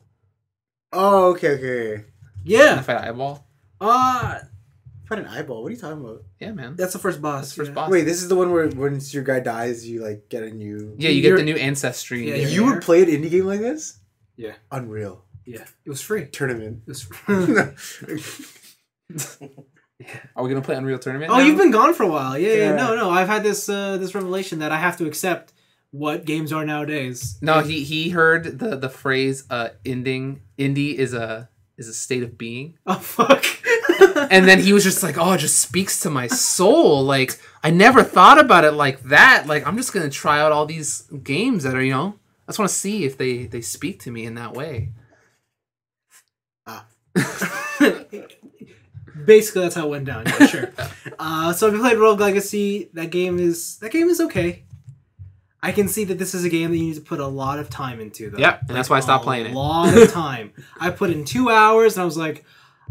Oh, okay. Yeah. You fight an eyeball. Fight an eyeball? What are you talking about? Yeah, man. That's the first boss. That's the first boss. Wait, this is the one where once your guy dies, you like get a new... Yeah, you get the new ancestry. Yeah, you would play an indie game like this? Yeah. Unreal. Yeah. It was free. Tournament. It was free. Are we gonna play Unreal Tournament? Oh, now? you've been gone for a while. Yeah. No. I've had this revelation that I have to accept what games are nowadays. No, he heard the phrase indie is a state of being. Oh fuck. And then he was just like, oh, it just speaks to my soul. Like, I never thought about it like that. Like, I'm just gonna try out all these games that are, I just want to see if they speak to me in that way. Basically, that's how it went down. Yeah, sure. So if you played Rogue Legacy, that game is okay. I can see that this is a game that you need to put a lot of time into, though. Yep, and that's why I stopped playing it. A lot of time. I put in 2 hours, and I was like,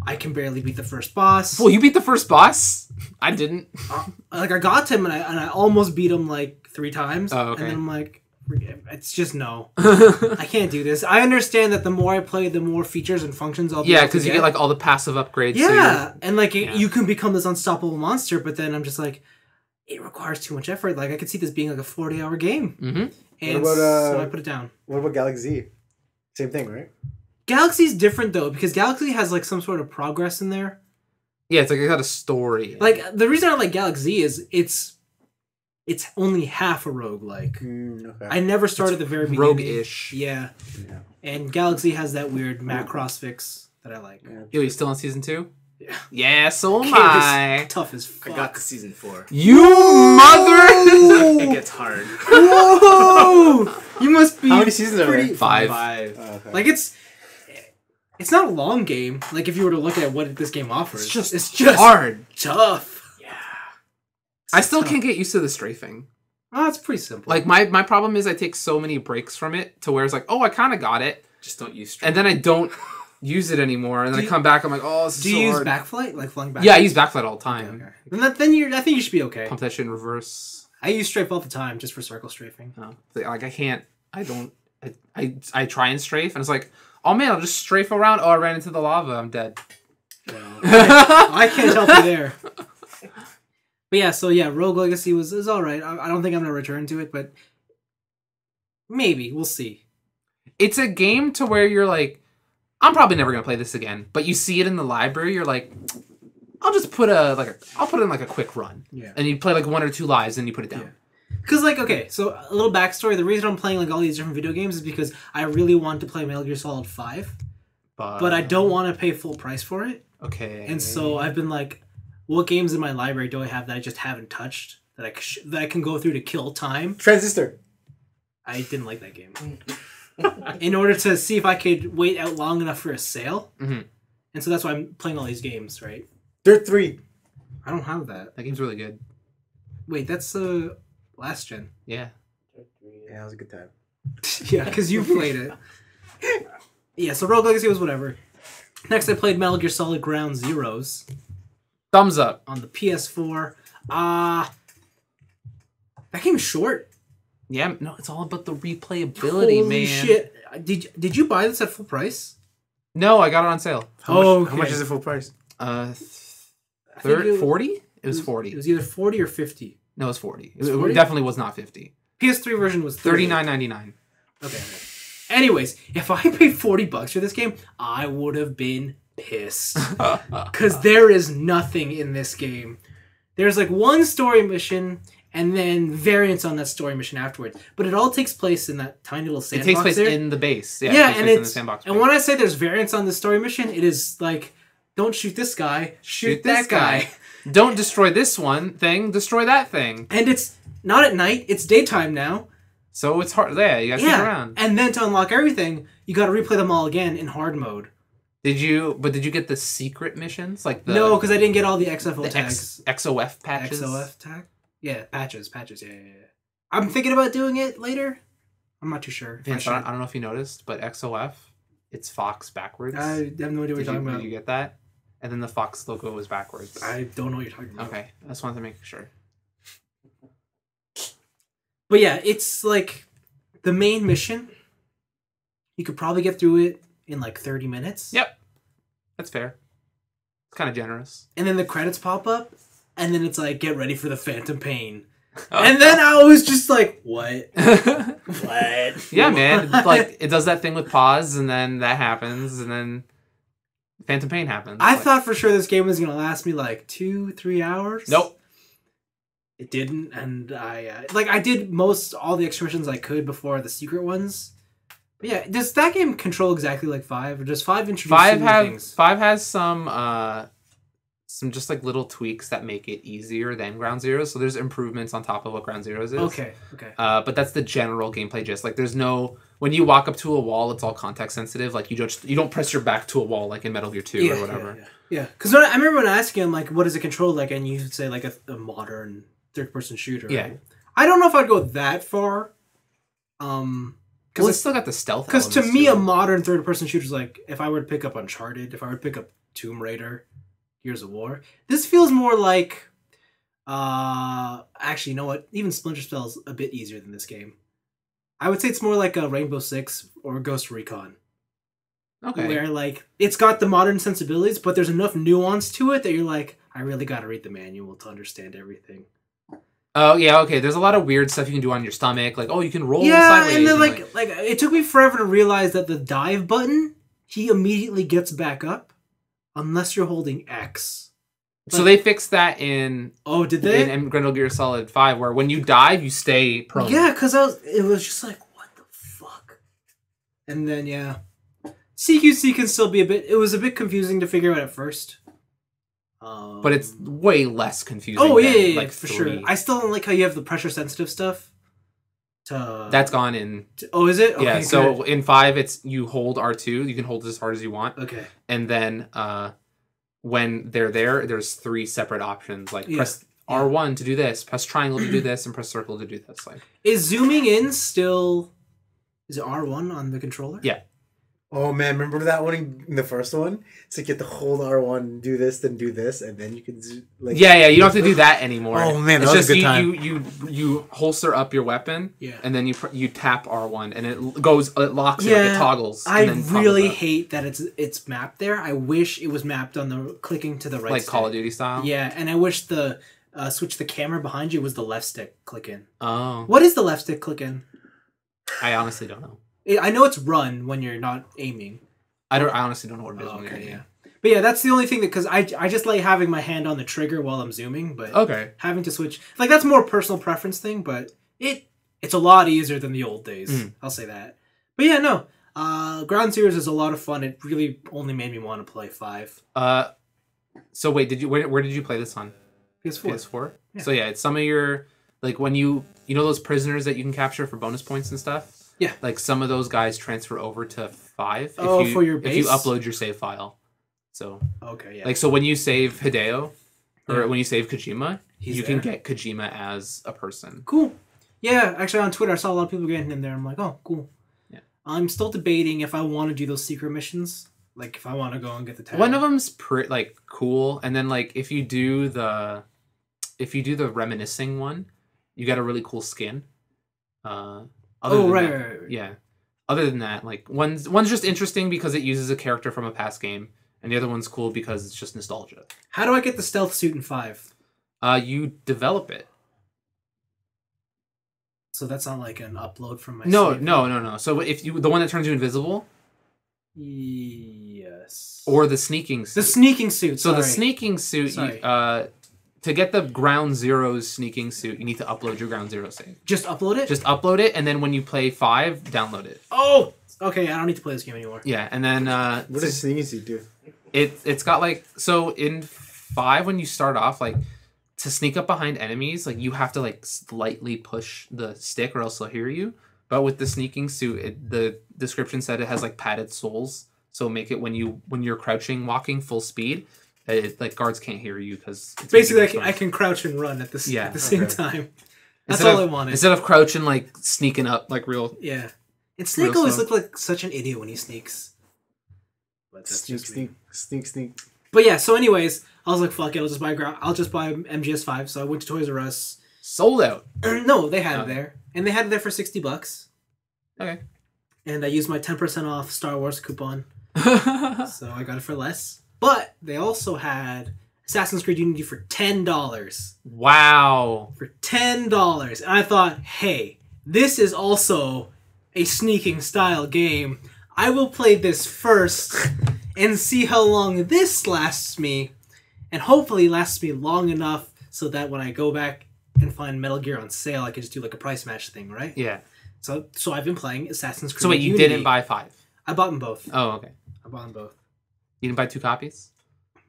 I can barely beat the first boss. Well, you beat the first boss? I didn't. I got him, and I almost beat him like 3 times. Oh, okay. And then I'm like, it's just no. I can't do this. I understand that the more I play, the more features and functions I'll be able to because you get like all the passive upgrades. Yeah, and like you can become this unstoppable monster, but then I'm just like, it requires too much effort. Like I could see this being like a 40-hour game. Mm-hmm. And so I put it down. What about Galaxy? Same thing, right? Galaxy's different though, because Galaxy has like some sort of progress in there. Yeah, it's like it got a story. Like the reason I like Galaxy is it's only half a roguelike. Okay. I never started the very beginning. Rogue-ish. Yeah. And Galaxy has that weird Macross fix that I like. Yo, you still on season 2? Yeah. Yeah, so am Okay, I. this is tough as fuck. I got to season 4. You mother! It gets hard. Whoa! You must be. How many seasons are there? pretty- 5. 5. Oh, okay. Like it's not a long game. Like if you were to look at what this game offers, It's it's just hard. tough. Yeah. I still tough. can't get used to the strafing. Oh, it's pretty simple. Like my problem is I take so many breaks from it to where it's like, oh, I kind of got it, Just don't use and then I don't use it anymore, and then I come back, I'm like, oh, this is do so you use hard. backflight? Like flying back? Yeah, I use backflight all the time. Okay. Then I think you should be okay. Pump that shit in reverse. I use strafe all the time just for circle strafing. Oh, like I can't. I don't. I try and strafe, and it's like, oh man, I'll just strafe around. Oh, I ran into the lava. I'm dead. I can't help you there. But yeah, Rogue Legacy is all right. I don't think I'm gonna return to it, but maybe we'll see. It's a game to where you're like, I'm probably never gonna play this again. But you see it in the library, you're like, I'll just put I'll put in like a quick run. Yeah. And you play like 1 or 2 lives, and you put it down. Yeah. Because, like, okay, so a little backstory. The reason I'm playing, like, all these different video games is because I really want to play Metal Gear Solid 5, but I don't want to pay full price for it. Okay. And so I've been like, what games in my library do I have that I just haven't touched, that I can go through to kill time? Transistor. I didn't like that game. In order to see if I could wait out long enough for a sale. Mm-hmm. And so that's why I'm playing all these games, right? Dirt 3. I don't have that. That game's really good. Wait, that's last gen. Yeah. Yeah, that was a good time. Yeah, because you played it. Yeah, so Rogue Legacy was whatever. Next, I played Metal Gear Solid Ground Zeroes Thumbs up. on the PS4. That game's short. Yeah, no, it's all about the replayability, Holy man. shit! Did you buy this at full price? No, I got it on sale. How much is it full price? 40? It was 40. It was either 40 or 50. No, it was 40. was It 40? definitely was not 50. PS3 version was $39.99. Okay. Anyways, if I paid $40 for this game, I would have been pissed. Because there is nothing in this game. There's like one story mission and then variants on that story mission afterwards. But it all takes place in that tiny little sandbox. It takes place there. in the base. Yeah, Yeah, it takes and place in the it's sandbox. and when I say there's variants on the story mission, it is like, don't shoot this guy, shoot that this guy. Don't destroy this one thing, destroy that thing. And it's not at night, it's daytime now. So it's hard. Yeah, you gotta stick around. And then to unlock everything, you gotta replay them all again in hard mode. Did you get the secret missions? Like the No, because I didn't get all the XFO tags. XOF patches? XOF tag? Yeah, patches, yeah. I'm thinking about doing it later. I'm not too sure. Vince, I don't know if you noticed, but XOF, it's Fox backwards. I have no idea what you're talking about. Did you get that? And then the Fox logo was backwards. I don't know what you're talking about. Okay, I just wanted to make sure. But yeah, it's like the main mission. You could probably get through it in like 30 minutes. Yep, that's fair. It's kind of generous. And then the credits pop up, and then it's like, get ready for the Phantom Pain. And then I was just like, what? What? Yeah, man. Like, it does that thing with pause, and then that happens, and then Phantom Pain happens. I thought for sure this game was going to last me like 2-3 hours. Nope. It didn't, and I did all the extra missions I could before the secret ones. But yeah, does that game control exactly like 5, or does 5 introduce things? 5 has some just like little tweaks that make it easier than Ground Zeroes. So there's improvements on top of what Ground Zeroes is. Okay. But that's the general gameplay gist. Like, there's no, when you walk up to a wall, it's all context sensitive. Like, you don't press your back to a wall like in Metal Gear 2 or whatever. Yeah. Because I remember when I asked him like, what is it controlled like, and you say like a modern third-person shooter. Yeah. Right? I don't know if I'd go that far, Well, it's still got the stealth. Because to elements me, it. a modern third-person shooter is like if I were to pick up Uncharted, if I were to pick up Tomb Raider, Gears of War. This feels more like. Actually, you know what? Even Splinter Cell's a bit easier than this game. I would say it's more like a Rainbow Six or Ghost Recon. Okay. Where like it's got the modern sensibilities, but there's enough nuance to it that you're like, I really got to read the manual to understand everything. Oh yeah, okay. There's a lot of weird stuff you can do on your stomach, like you can roll Yeah, sideways. and then like it took me forever to realize that the dive button, he immediately gets back up, unless you're holding X. So they fixed that in. Oh, did they? In Rekindled Gear Solid 5, where when you dive, you stay prone. Yeah, because it was just like, what the fuck? And then yeah, CQC can still be it was a bit confusing to figure out at first. But it's way less confusing. Oh yeah, like for 3. sure. I still don't like how you have the pressure sensitive stuff. That's gone in. Oh, is it? Okay, yeah. good. So in 5, it's you hold R2. You can hold it as hard as you want. Okay. And then when they're there, there's 3 separate options. Like press R1 to do this, press triangle to do this, and press circle to do this. Like, is zooming in still? Is it R1 on the controller? Yeah. Oh man, remember that one in the first one? It's like you have to hold R1, do this, then do this, and then you can like. Yeah, you don't have to do that anymore. Oh man, that it's was just a good time. you holster up your weapon, yeah, and then you tap R1, and it locks it, like it toggles. I and then really toggles up. hate that it's mapped there. I wish it was mapped on the clicking to the right, like stick. Call of Duty style. Yeah, and I wish the switch the camera behind you was the left stick click in. Oh, What is the left stick click in? I honestly don't know. I know it's run when you're not aiming. I honestly don't know what it is. Oh, when you're okay, aiming. yeah. But yeah, that's the only thing because I just like having my hand on the trigger while I'm zooming, but Okay. having to switch like that's more personal preference thing, but it's a lot easier than the old days. I'll say that. But yeah, no. Ground Zeroes is a lot of fun. It really only made me want to play 5. So wait, where did you play this on? PS4. PS4? Yeah. So yeah, it's some of your like when you know those prisoners that you can capture for bonus points and stuff? Yeah. Like some of those guys transfer over to 5 for your base? if you upload your save file. So Okay, yeah. like so when you save Hideo or when you save Kojima, you can there. get Kojima as a person. Cool. Yeah, actually on Twitter I saw a lot of people getting in there. I'm like, oh, cool. Yeah. I'm still debating if I want to do those secret missions. Like if I want to go and get the tag. One of them's like cool, and then like if you do the reminiscing one, you get a really cool skin. Right. Yeah. Other than that, like one's just interesting because it uses a character from a past game, and the other one's cool because it's just nostalgia. How do I get the stealth suit in 5? You develop it. So that's not like an upload from my No. save. So if the one that turns you invisible, Yes. or the sneaking suit. The sneaking suit. So the sorry. sneaking suit, to get the Ground Zeroes sneaking suit, you need to upload your Ground Zero save. Just upload it? Just upload it, and then when you play 5, download it. Oh! Okay, I don't need to play this game anymore. Yeah, and then What does sneaking suit do? it's got like so in 5 when you start off like to sneak up behind enemies like you have to like slightly push the stick or else they'll hear you. But with the sneaking suit, the description said it has like padded soles, so make it when you're crouching, walking full speed. Like guards can't hear you because basically I can crouch and run at the same time. That's all I wanted. Instead of crouching, like sneaking up, like real. Yeah, and Snake always looked like such an idiot when he sneaks. But that's Sneak. But yeah, so anyways, I was like, fuck it, I'll just buy MGS5. So I went to Toys R Us. Sold out. No, they had it there, and they had it there for $60. Okay. And I used my 10% off Star Wars coupon, so I got it for less. But they also had Assassin's Creed Unity for $10. Wow. For $10. And I thought, hey, this is also a sneaking style game. I will play this first and see how long this lasts me. And hopefully lasts me long enough so that when I go back and find Metal Gear on sale, I can just do like a price match thing, right? Yeah. So I've been playing Assassin's Creed So wait, you Unity. didn't buy 5? I bought them both. Oh, okay. I bought them both. You didn't buy 2 copies?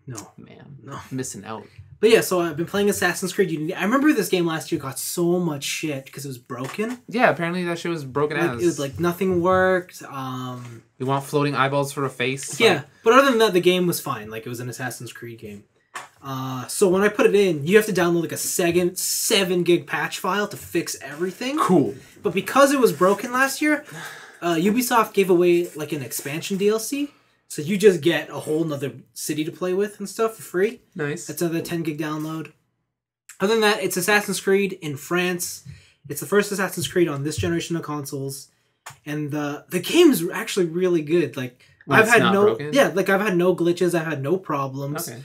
No. Man, No. missing out. But yeah, so I've been playing Assassin's Creed Unity. I remember this game last year got so much shit because it was broken. Yeah, apparently that shit was broken Like, as. it was like nothing worked. You want floating eyeballs for a face? Yeah, but other than that, the game was fine. Like it was an Assassin's Creed game. So when I put it in, you have to download like a 7 gig patch file to fix everything. Cool. But because it was broken last year, Ubisoft gave away like an expansion DLC. So you just get a whole nother city to play with and stuff for free. Nice. That's another 10 gig download. Other than that, it's Assassin's Creed in France. It's the first Assassin's Creed on this generation of consoles. And the game's actually really good. Like When I've it's had not no broken? I've had no glitches, I've had no problems. Okay.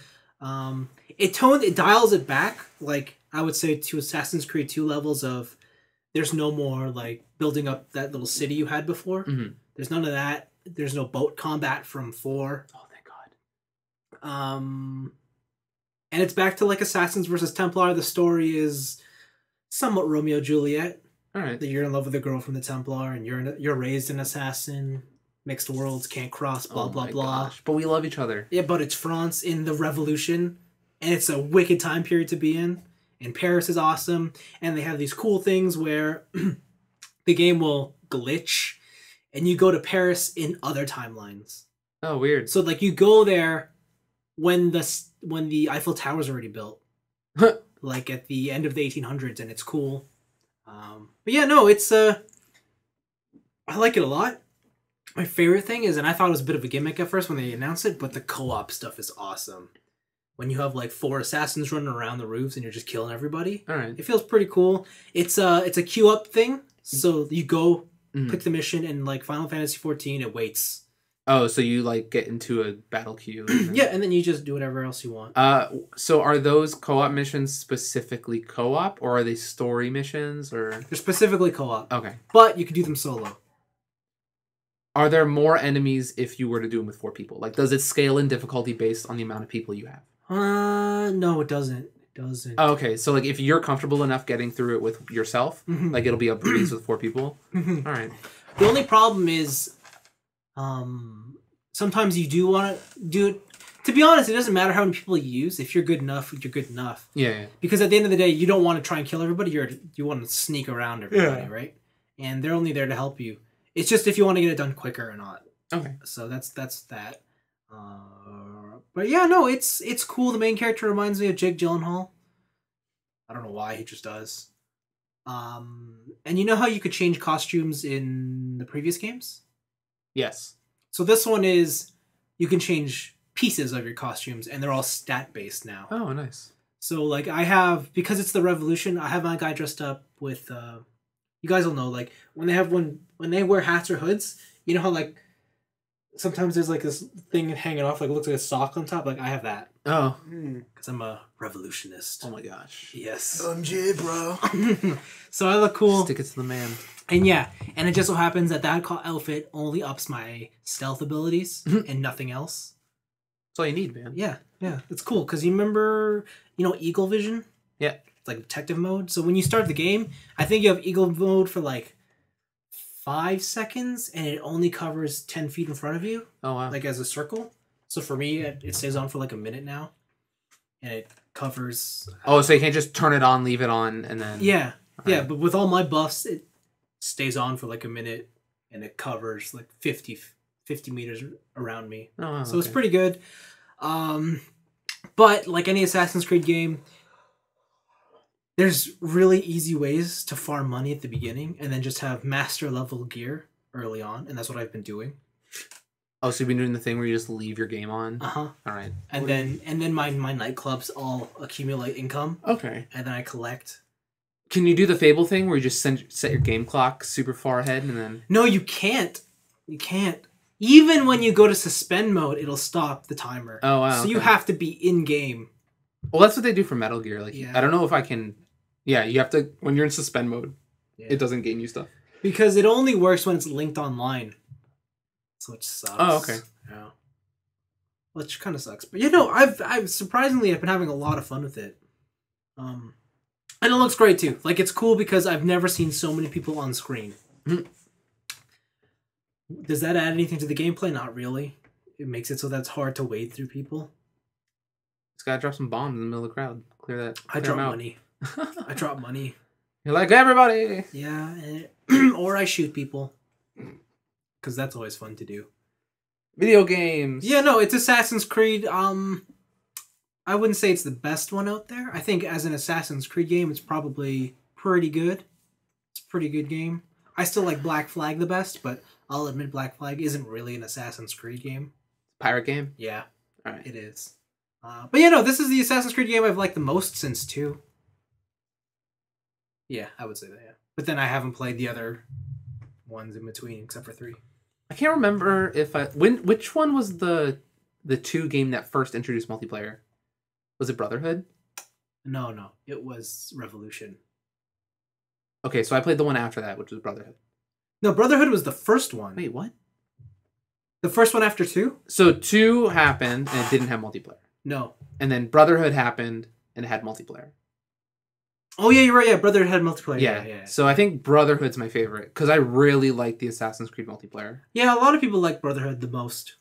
It dials it back, like I would say, to Assassin's Creed 2 levels of there's no more like building up that little city you had before. Mm-hmm. There's none of that. There's no boat combat from 4. Oh, thank God. And it's back to like Assassins versus Templar. The story is somewhat Romeo Juliet. All right. That you're in love with a girl from the Templar and you're raised an assassin. Mixed worlds can't cross. Blah blah blah. Gosh. But we love each other. Yeah, but it's France in the Revolution, and it's a wicked time period to be in. And Paris is awesome, and they have these cool things where the game will glitch, and you go to Paris in other timelines. Oh, weird. So like you go there when the Eiffel Tower's already built, like at the end of the 1800s, and it's cool. But yeah, no, it's I like it a lot. My favorite thing is, and I thought it was a bit of a gimmick at first when they announced it, but the co-op stuff is awesome. When you have like 4 assassins running around the roofs and you're just killing everybody, All right. it feels pretty cool. It's a queue up thing, so you go pick the mission, and like Final Fantasy 14, it waits. Oh, so you like get into a battle queue? Yeah, and then you just do whatever else you want. So are those co-op missions specifically co-op, or are they story missions, or? They're specifically co-op. Okay. But you can do them solo. Are there more enemies if you were to do them with 4 people? Like, does it scale in difficulty based on the amount of people you have? No, it doesn't. It doesn't. Oh, okay, so like if you're comfortable enough getting through it with yourself, like it'll be a breeze with 4 people. All right. The only problem is, sometimes you do want to do it. To be honest, it doesn't matter how many people you use. If you're good enough, you're good enough. Yeah. Because at the end of the day, you don't want to try and kill everybody. You want to sneak around everybody, right? And they're only there to help you. It's just if you want to get it done quicker or not. Okay. So that's that. But yeah, no, it's cool. The main character reminds me of Jake Gyllenhaal. I don't know why, he just does. And you know how you could change costumes in the previous games? Yes. So this one is you can change pieces of your costumes, and they're all stat based now. Oh, nice. So like I have, because it's the Revolution, I have my guy dressed up with you guys will know, like when they wear hats or hoods, you know how like sometimes there's like this thing hanging off, like it looks like a sock on top. Like I have that. Oh. Because I'm a revolutionist. Oh my gosh. Yes. OMG, bro. So I look cool. Stick it to the man. And yeah, and it just so happens that outfit only ups my stealth abilities and nothing else. That's all you need, man. Yeah, it's cool because you remember, Eagle Vision? Yeah. It's like detective mode. So when you start the game, I think you have Eagle mode for like 5 seconds, and it only covers 10 feet in front of you. Oh, wow. Like as a circle. So for me, it stays on for like a minute now, and it covers. Oh, so you can't just turn it on, leave it on, and then. Yeah, Right. yeah. But with all my buffs, it stays on for like a minute, and it covers like 50 meters around me. Oh, wow, so it's pretty good. But like any Assassin's Creed game, there's really easy ways to farm money at the beginning and then just have master level gear early on, and that's what I've been doing. Oh, so you've been doing the thing where you just leave your game on? Uh-huh. All right. And then my nightclubs all accumulate income, Okay. and then I collect. Can you do the Fable thing where you just set your game clock super far ahead and then... No, you can't. You can't. Even when you go to suspend mode, it'll stop the timer. Oh, wow. So you have to be in-game. Well, that's what they do for Metal Gear. Like, Yeah. I don't know if I can... Yeah, you have to... When you're in suspend mode, Yeah. it doesn't gain you stuff. Because it only works when it's linked online. So it sucks. Oh, okay. Yeah. Which kind of sucks. But I've surprisingly I've been having a lot of fun with it. And it looks great too. Like it's cool because I've never seen so many people on screen. Does that add anything to the gameplay? Not really. It makes it so that's hard to wade through people. Just gotta drop some bombs in the middle of the crowd. Clear that. I drop money. I drop money. You're like, everybody! Yeah, or I shoot people. Because that's always fun to do. Video games! Yeah, no, it's Assassin's Creed. I wouldn't say it's the best one out there. I think as an Assassin's Creed game, it's probably pretty good. It's a pretty good game. I still like Black Flag the best, but I'll admit Black Flag isn't really an Assassin's Creed game. Pirate game? Yeah, All right. it is. But yeah, no, this is the Assassin's Creed game I've liked the most since 2. Yeah, I would say that, yeah. But then I haven't played the other ones in between, except for 3. I can't remember which one was the 2 game that first introduced multiplayer? Was it Brotherhood? No, it was Revolution. Okay, so I played the one after that, which was Brotherhood. No, Brotherhood was the first one. Wait, what? The first one after 2? So 2 happened and it didn't have multiplayer. No. And then Brotherhood happened and it had multiplayer. Oh yeah, you're right. Yeah, Brotherhood had multiplayer. Yeah. So I think Brotherhood's my favorite because I really like the Assassin's Creed multiplayer. Yeah, a lot of people like Brotherhood the most.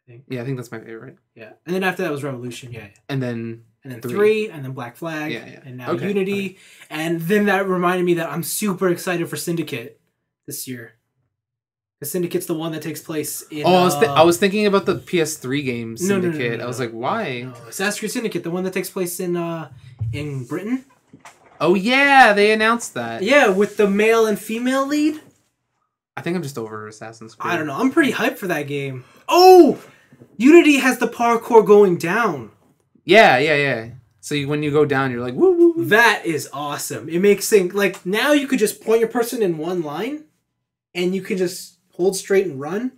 I think. Yeah, I think that's my favorite. Yeah, and then after that was Revolution. Yeah. And then 3, and then Black Flag. Yeah. And now Unity, and then that reminded me that I'm super excited for Syndicate this year. The Syndicate's the one that takes place in. Oh, I was thinking about the PS3 game Syndicate. No, I was like, why? No, Assassin's Creed Syndicate, the one that takes place in Britain. Oh yeah, they announced that. Yeah, with the male and female lead. I think I'm just over Assassin's Creed. I don't know. I'm pretty hyped for that game. Oh, Unity has the parkour going down. Yeah. So when you go down, you're like, woo woo. That is awesome. It makes things like now you could just point your person in one line, and you can just hold straight and run,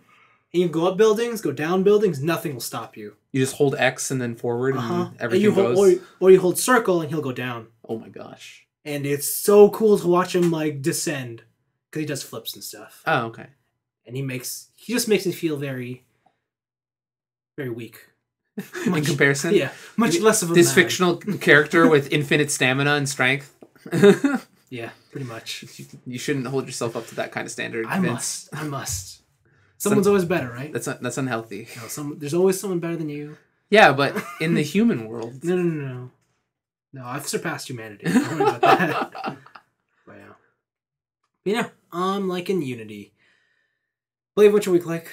and you go up buildings, go down buildings. Nothing will stop you. You just hold X and then forward, and everything and goes. Or you hold circle, and he'll go down. Oh my gosh! And it's so cool to watch him like descend because he does flips and stuff. Oh, okay. And he just makes me feel very, very weak. In comparison, yeah, much less of a this man. fictional character with infinite stamina and strength. Yeah, pretty much. You shouldn't hold yourself up to that kind of standard. I Vince. must. Someone's always better, right? That's unhealthy. No, there's always someone better than you. Yeah, but in the human world, No. No, I've surpassed humanity. Don't worry about that. But yeah, I'm liking Unity. Blaven, what's your week like?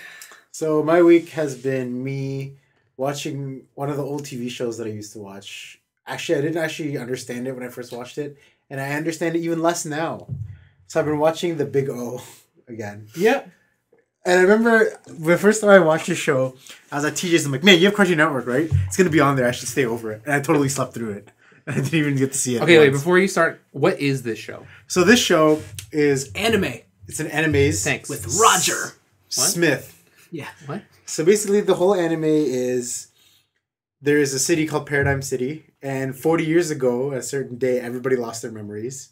So my week has been me watching one of the old TV shows that I used to watch. Actually, I didn't actually understand it when I first watched it, and I understand it even less now. So I've been watching The Big O again. Yep. And I remember the first time I watched the show, I was at TJ's. I'm like, man, you have Cartoon Network, right? It's going to be on there. I should stay over it. And I totally slept through it. I didn't even get to see it. Okay, wait, before you start, what is this show? So this show is... Anime. It's an anime. Thanks. With Roger Smith. Yeah. What? So basically the whole anime is... There is a city called Paradigm City. And 40 years ago, a certain day, everybody lost their memories.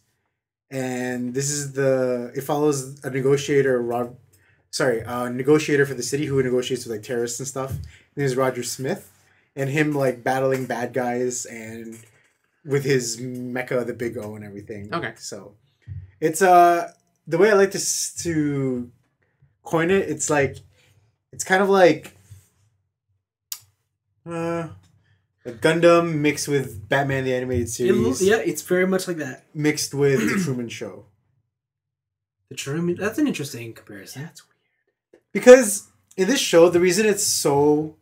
And this is it follows a negotiator, a negotiator for the city who negotiates with like terrorists and stuff. His name is Roger Smith. And him like battling bad guys and with his mecha, the Big O and everything. Okay. So it's the way I like to coin it, it's kind of like a Gundam mixed with Batman the Animated Series. It's very much like that. Mixed with The Truman Show. The Truman. That's an interesting comparison. That's weird. Because in this show, the reason it's one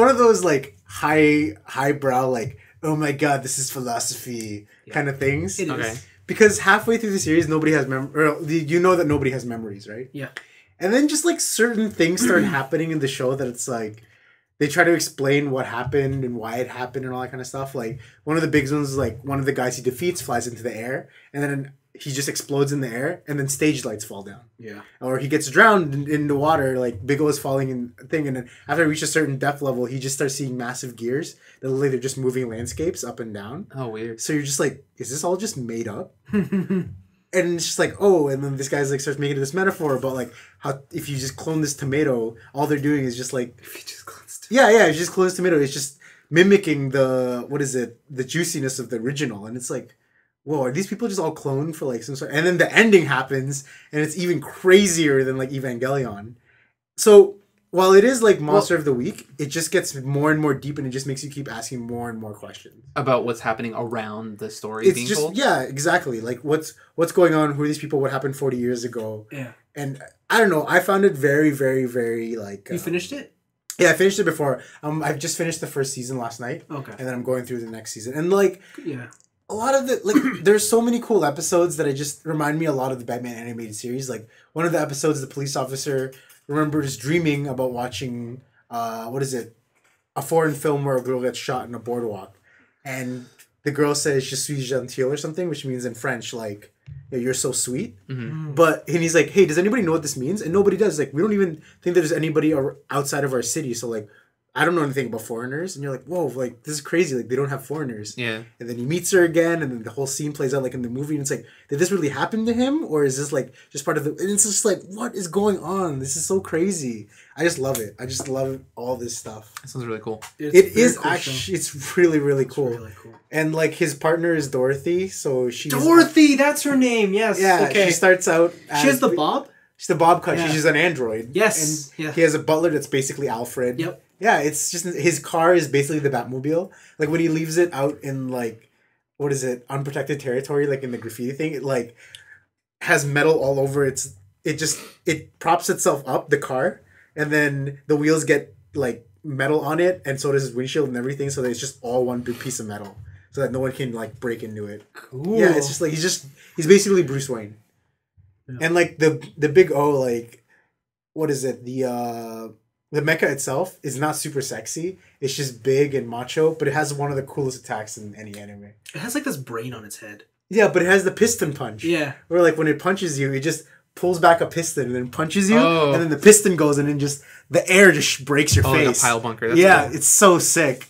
of those like highbrow, like, oh my god, this is philosophy kind of things. It is. Okay. Because halfway through the series, nobody has you know that nobody has memories, right? Yeah. And then just like certain things start happening in the show that it's like they try to explain what happened and why it happened and all that kind of stuff. Like one of the big ones is like one of the guys he defeats flies into the air and then he just explodes in the air and then stage lights fall down. Yeah. Or he gets drowned in the water, like Big O is falling in a thing, and then after I reach a certain depth level, he just starts seeing massive gears that look like they're just moving landscapes up and down. Oh, weird. So you're just like, is this all just made up? And it's just like, oh, and then this guy's like starts making this metaphor about like how if you just clone this tomato, all they're doing is just like If you just close if you just clone this tomato, it's just mimicking the juiciness of the original, and it's like, whoa, are these people just all cloned for like some sort? And then the ending happens, and it's even crazier than like Evangelion. So while it is like Monster of the Week, it just gets more and more deep, and it just makes you keep asking more and more questions About what's happening around the story being told? Yeah, exactly. Like what's going on? Who are these people? What happened 40 years ago? Yeah. And I don't know. I found it very, very, very like. You finished it? Yeah, I finished it before. I've just finished the first season last night. Okay. And then I'm going through the next season. And like, Yeah. a lot of the like, there's so many cool episodes that I just remind me a lot of the Batman animated series. Like one of the episodes, the police officer remembers dreaming about watching, what is it, a foreign film where a girl gets shot in a boardwalk, and the girl says "Je suis gentil" or something, which means in French like, "You're so sweet." Mm-hmm. And he's like, "Hey, does anybody know what this means?" And nobody does. Like, we don't even think there's anybody outside of our city. So like, I don't know anything about foreigners. And you're like, whoa, like this is crazy. Like they don't have foreigners. Yeah. And then he meets her again, and then the whole scene plays out like in the movie. And it's like, did this really happen to him, or is this like just part of the? And it's just like, what is going on? This is so crazy. I just love it. I just love all this stuff. That sounds really cool. It is cool actually, show. it's really, really cool. It's really cool. And like his partner is Dorothy, so she's Dorothy, that's her name. Yes. Yeah, Okay. she starts out. She has the bob. She's the bob cut. Yeah. She's an android. Yes. And Yeah. he has a butler that's basically Alfred. Yep. Yeah, it's just his car is basically the Batmobile. Like when he leaves it out in like, what is it, unprotected territory, like in the graffiti thing, it like has metal all over it props itself up, the car, and then the wheels get like metal on it, and so does his windshield and everything, so that it's just all one big piece of metal. So that no one can like break into it. Cool. Yeah, it's just like he's basically Bruce Wayne. Yeah. And like the big O, like what is it? The mecha itself is not super sexy. It's just big and macho, but it has one of the coolest attacks in any anime. It has like this brain on its head. Yeah, but it has the piston punch. Yeah. Where like when it punches you, it just pulls back a piston and then punches you, Oh. and then the piston goes and then just the air just breaks your face. Like a pile bunker. That's Yeah, cool. it's so sick.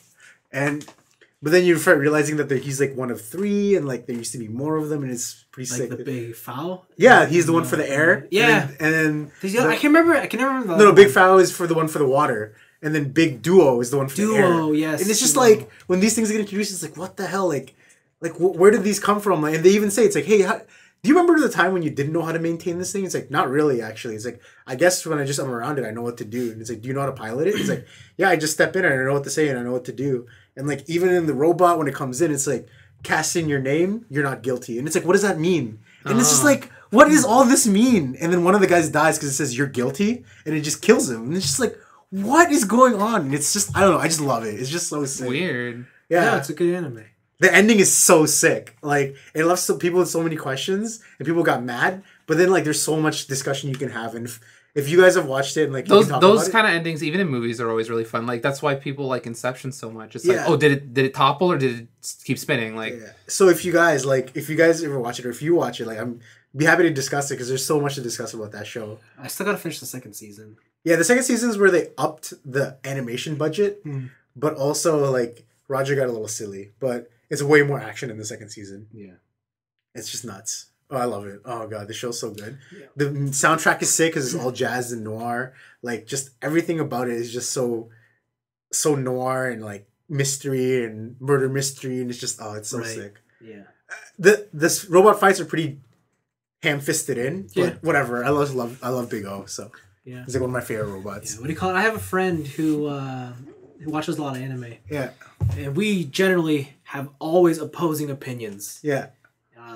But then you start realizing that he's like one of three, and like there used to be more of them, and it's pretty Like sick. the big foul. Yeah, he's the one for the air. Yeah. and then I can remember. I can remember. no, Big Foul is for the one for the water, and then Big Duo is the one for the air. Duo. Yes. And it's just Duo. like when these things get introduced, it's like what the hell, like where did these come from? Like, and they even say it's like, hey, do you remember the time when you didn't know how to maintain this thing? It's like not really, actually. It's like I guess when I'm around it, I know what to do. And it's like, do you know how to pilot it? It's like, yeah, I just step in and I know what to say and I know what to do. And like even in the robot when it comes in, it's like cast in your name, you're not guilty. And it's like, what does that mean? And it's just like, what does all this mean? And then one of the guys dies because it says you're guilty, and it just kills him. And it's just like, what is going on? And it's just, I don't know, I just love it. It's just so sick. Weird. Yeah, it's a good anime. The ending is so sick. Like, it left people with so many questions, and people got mad. But then, like, there's so much discussion you can have. And if you guys have watched it, and like Those kind of endings, even in movies, are always really fun. Like that's why people like Inception so much. It's like, Yeah. oh, did it topple or did it keep spinning? Like, yeah. So if you guys ever watch it, or if you watch it, like I'm be happy to discuss it because there's so much to discuss about that show. I still gotta finish the second season. Yeah, the second season is where they upped the animation budget, but also like Roger got a little silly. But it's way more action in the second season. Yeah. It's just nuts. Oh, I love it. Oh god, the show's so good. Yeah. The soundtrack is sick because it's all jazz and noir. Like just everything about it is just so noir and like mystery and murder mystery, and it's just it's so Right. sick. Yeah. This robot fights are pretty ham-fisted in, but Yeah. whatever. I love Big O, so Yeah. he's like one of my favorite robots. What do you call it? I have a friend who watches a lot of anime, Yeah, and we generally have always opposing opinions. yeah.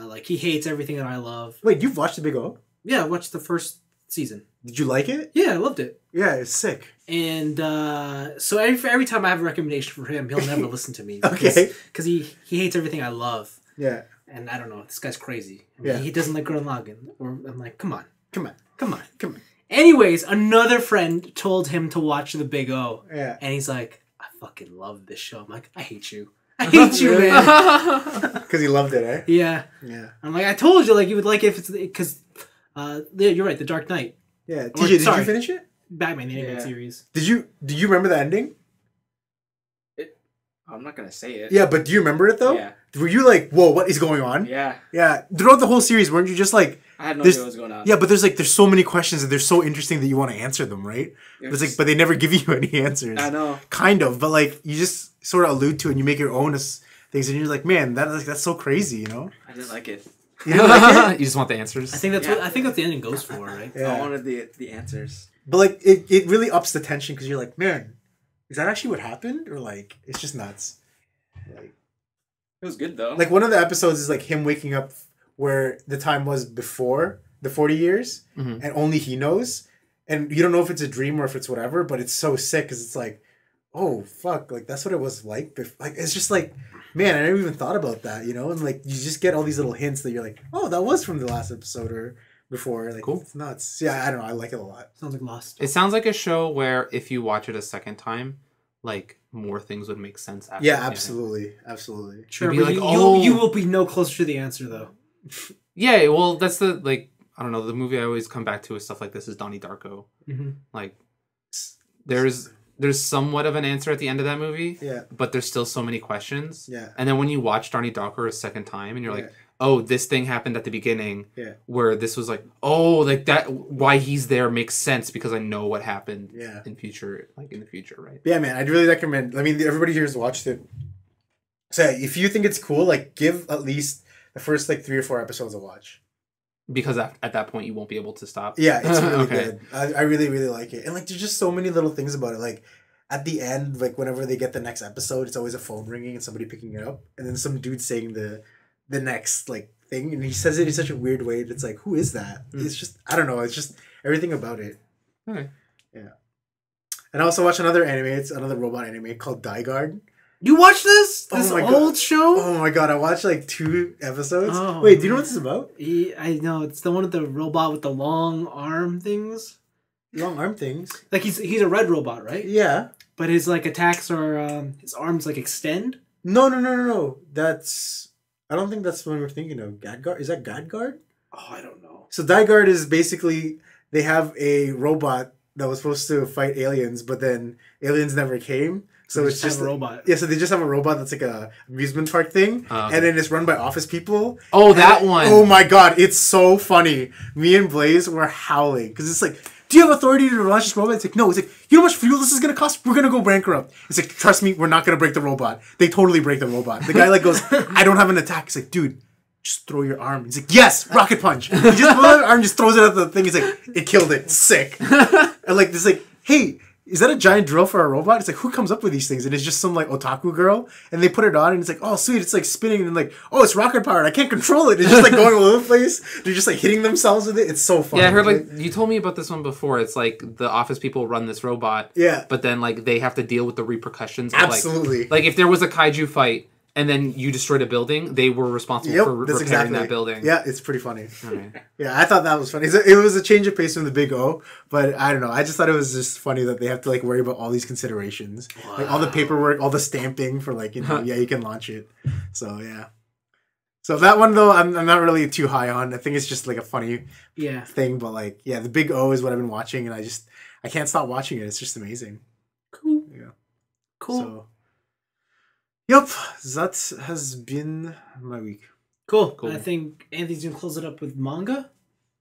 Like he hates everything that I love. Wait, you've watched the Big O? Yeah, I watched the first season. Did you like it? Yeah, I loved it. Yeah, it's sick. And so every time I have a recommendation for him, he'll never listen to me. Okay. Because he hates everything I love. Yeah. And I don't know, this guy's crazy. I mean, Yeah. he doesn't like Gurren Lagann. Or I'm like, come on. Come on. Come on. Come on. Anyways, another friend told him to watch The Big O. Yeah. And he's like, I fucking love this show. I'm like, I hate you. I hate you, man. Because he loved it, eh? Yeah. Yeah. I'm like, I told you, like, you would like it if it's... Because, yeah, you're right, The Dark Knight. Yeah. Or, TJ, did sorry. you finish it? Batman, the animated Yeah. series. Do you remember the ending? I'm not gonna say it. Yeah, but do you remember it though? Yeah. Were you like, whoa, what is going on? Yeah. Yeah. Throughout the whole series, weren't you just like, I had no There's- idea what was going on. yeah, but there's so many questions and they're so interesting that you want to answer them, right? It's like, but they never give you any answers. I know. Kind of, but like you just sort of allude to it and you make your own things, and you're like, man, that's so crazy, you know? I didn't like it. You didn't like it? You just want the answers. I think that's Yeah. what the ending goes for, right? Yeah. I wanted the answers. But like it really ups the tension because you're like, man, is that actually what happened, or like it's just nuts? Like It was good though. one of the episodes is like him waking up where the time was before the 40 years, Mhm. and only he knows. and you don't know if it's a dream or if it's whatever, but it's so sick because it's like, oh fuck, like that's what it was like. Like it's just like, man, I never even thought about that, you know. And like you just get all these little hints that you're like, oh, that was from the last episode or before. Like, cool. It's nuts. Yeah, I don't know. I like it a lot. Sounds like Lost. It sounds like a show where if you watch it a second time, like more things would make sense after. Yeah, absolutely, absolutely. Sure, but you will be no closer to the answer though. Yeah, well, that's the like. I don't know. The movie I always come back to with stuff like this is Donnie Darko. Mm-hmm. Like, there's somewhat of an answer at the end of that movie. Yeah. But there's still so many questions. Yeah. And then when you watch Donnie Darko a second time, and you're like, oh, this thing happened at the beginning. Yeah. Where this was like, oh, like that. Why he's there makes sense because I know what happened. Yeah. In the future, right? Yeah, man. I'd really recommend. I mean, everybody here has watched it. So if you think it's cool, like give at least the first like 3 or 4 episodes a watch. Because at that point you won't be able to stop. Yeah, it's really good. I really, really like it. And like there's just so many little things about it. Like at the end, like whenever they get the next episode, it's always a phone ringing and somebody picking it up. And then some dude saying the next like thing. And he says it in such a weird way. It's like, who is that? It's just, I don't know. It's just everything about it. Okay. Yeah. And I also watched another anime. It's another robot anime called Die Guard. You watched this? This old God. Show? Oh my god, I watched like 2 episodes. Oh, wait, do you know what this is about? I know, it's the one with the robot with the long arm things. Long arm things? Like he's a red robot, right? Yeah. But his like attacks are his arms like extend? No. That's I don't think that's what we're thinking of. Gadguard? Is that Gadguard? Oh, I don't know. So Die Guard is basically they have a robot that was supposed to fight aliens, but then aliens never came. So it's just a robot. Yeah, so they just have a robot that's like a amusement park thing, okay. And then it's run by office people. Oh, that one! Oh my god, it's so funny. Me and Blaze were howling because it's like, do you have authority to launch this robot? It's like, no. It's like, you know how much fuel this is gonna cost? We're gonna go bankrupt. It's like, trust me, we're not gonna break the robot. They totally break the robot. The guy like goes, I don't have an attack. He's like, dude, just throw your arm. He's like, yes, rocket punch. He just throws his arm, just throws it at the thing. He's like, it killed it. Sick. And like this, like, hey. Is that a giant drill for a robot? It's like, who comes up with these things? And it's just some like otaku girl, and they put it on, and it's like, oh sweet, it's like spinning, and like, oh, it's rocket powered. I can't control it. It's just like going all over the place. They're just like hitting themselves with it. It's so fun. Yeah, I heard like you told me about this one before. It's like the office people run this robot. Yeah. But then like they have to deal with the repercussions. Of, absolutely. Like if there was a kaiju fight and then you destroyed a building, they were responsible for repairing that building. Yeah, it's pretty funny. Okay. Yeah, I thought that was funny. It was a change of pace from the Big O, but I don't know. I just thought it was just funny that they have to like worry about all these considerations, like all the paperwork, all the stamping for like, you know, yeah, you can launch it. So yeah. So that one though, I'm not really too high on. I think it's just like a funny thing, but like yeah, the Big O is what I've been watching, and I can't stop watching it. It's just amazing. Cool. Yeah. Cool. So, yep, that has been my week. Cool. I think Anthony's gonna close it up with manga.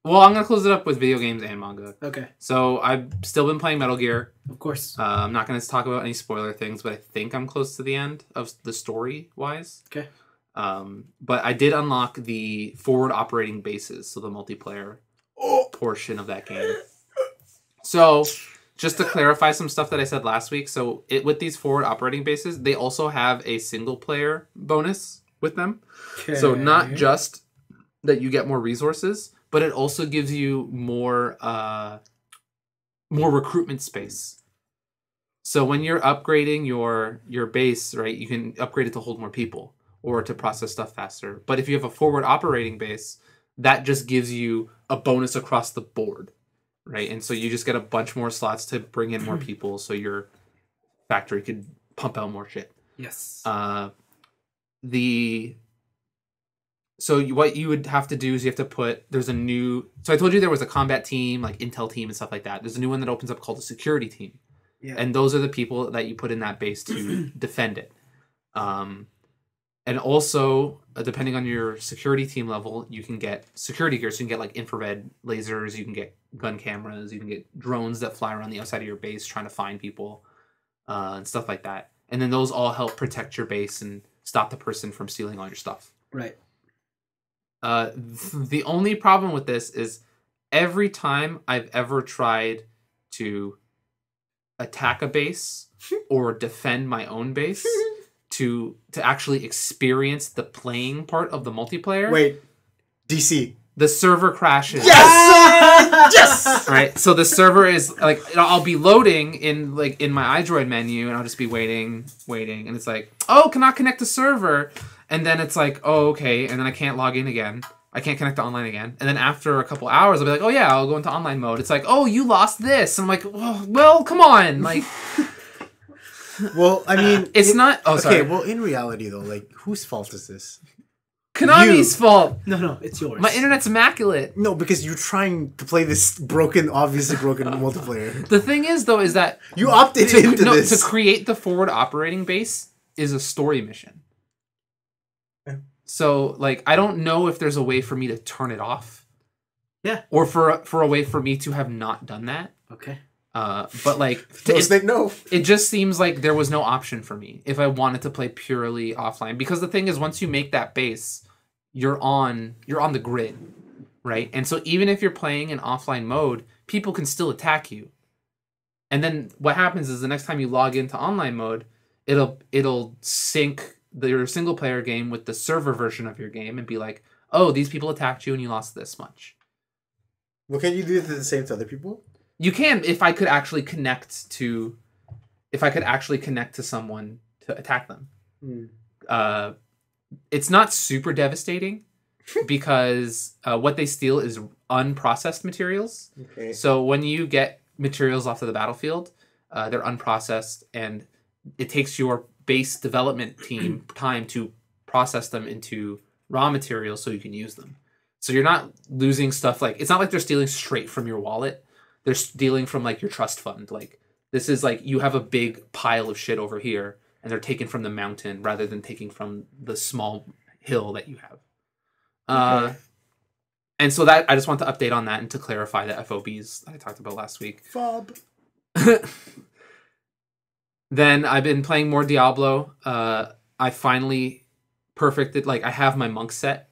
Well, I'm gonna close it up with video games and manga. Okay. So I've still been playing Metal Gear. Of course. I'm not gonna talk about any spoiler things, but I think I'm close to the end of the story wise. Okay. But I did unlock the forward operating bases, so the multiplayer portion of that game. So, just to clarify some stuff that I said last week, so with these forward operating bases, they also have a single player bonus with them. Okay. So not just that you get more resources, but it also gives you more recruitment space. So when you're upgrading your base, right, you can upgrade it to hold more people or to process stuff faster. But if you have a forward operating base, that just gives you a bonus across the board, right? And so you just get a bunch more slots to bring in more people so your factory could pump out more shit. Yes. What you would have to do is you have to put, so I told you there was a combat team, like intel team and stuff like that. There's a new one that opens up called the security team. Yeah. And those are the people that you put in that base to defend it. And also, depending on your security team level, you can get security gear. So you can get like infrared lasers, you can get gun cameras, you can get drones that fly around the outside of your base trying to find people and stuff like that. And then those all help protect your base and stop the person from stealing all your stuff. Right. The only problem with this is every time I've ever tried to attack a base or defend my own base to actually experience the playing part of the multiplayer. Wait, DC. the server crashes. Yes! Yes! All right, so the server is like, I'll be loading in my iDroid menu, and I'll just be waiting, and it's like, oh, cannot connect to server, and then it's like, oh, okay, and then I can't log in again. I can't connect to online again, and then after a couple hours, I'll be like, oh yeah, I'll go into online mode. It's like, oh, you lost this. And I'm like, well, come on, like. Well, I mean, it's not. Oh, sorry. Okay, well, in reality though, like, whose fault is this? Konami's fault. No, it's yours. My internet's immaculate. No, because you're trying to play this obviously broken multiplayer. The thing is, though, is that you opted into this. To create the forward operating base is a story mission. So, like, I don't know if there's a way for me to turn it off. Yeah. Or for a way for me to have not done that. Okay. But like, it just seems like there was no option for me if I wanted to play purely offline. Because the thing is, once you make that base, you're on the grid, right? And so even if you're playing in offline mode, people can still attack you. And then what happens is the next time you log into online mode, it'll sync your single player game with the server version of your game and be like, oh, these people attacked you and you lost this much. Well, can you do the same to other people? You can, if I could actually connect to someone to attack them. It's not super devastating because what they steal is unprocessed materials. Okay. So when you get materials off of the battlefield, they're unprocessed, and it takes your base development team time to process them into raw materials so you can use them. So you're not losing stuff it's not like they're stealing straight from your wallet. They're stealing from like your trust fund. Like, this is like you have a big pile of shit over here and they're taken from the mountain rather than taking from the small hill that you have. Okay. And so that I just want to update on that and to clarify the FOBs that I talked about last week. Fob. Then I've been playing more Diablo. I finally perfected, I have my monk set.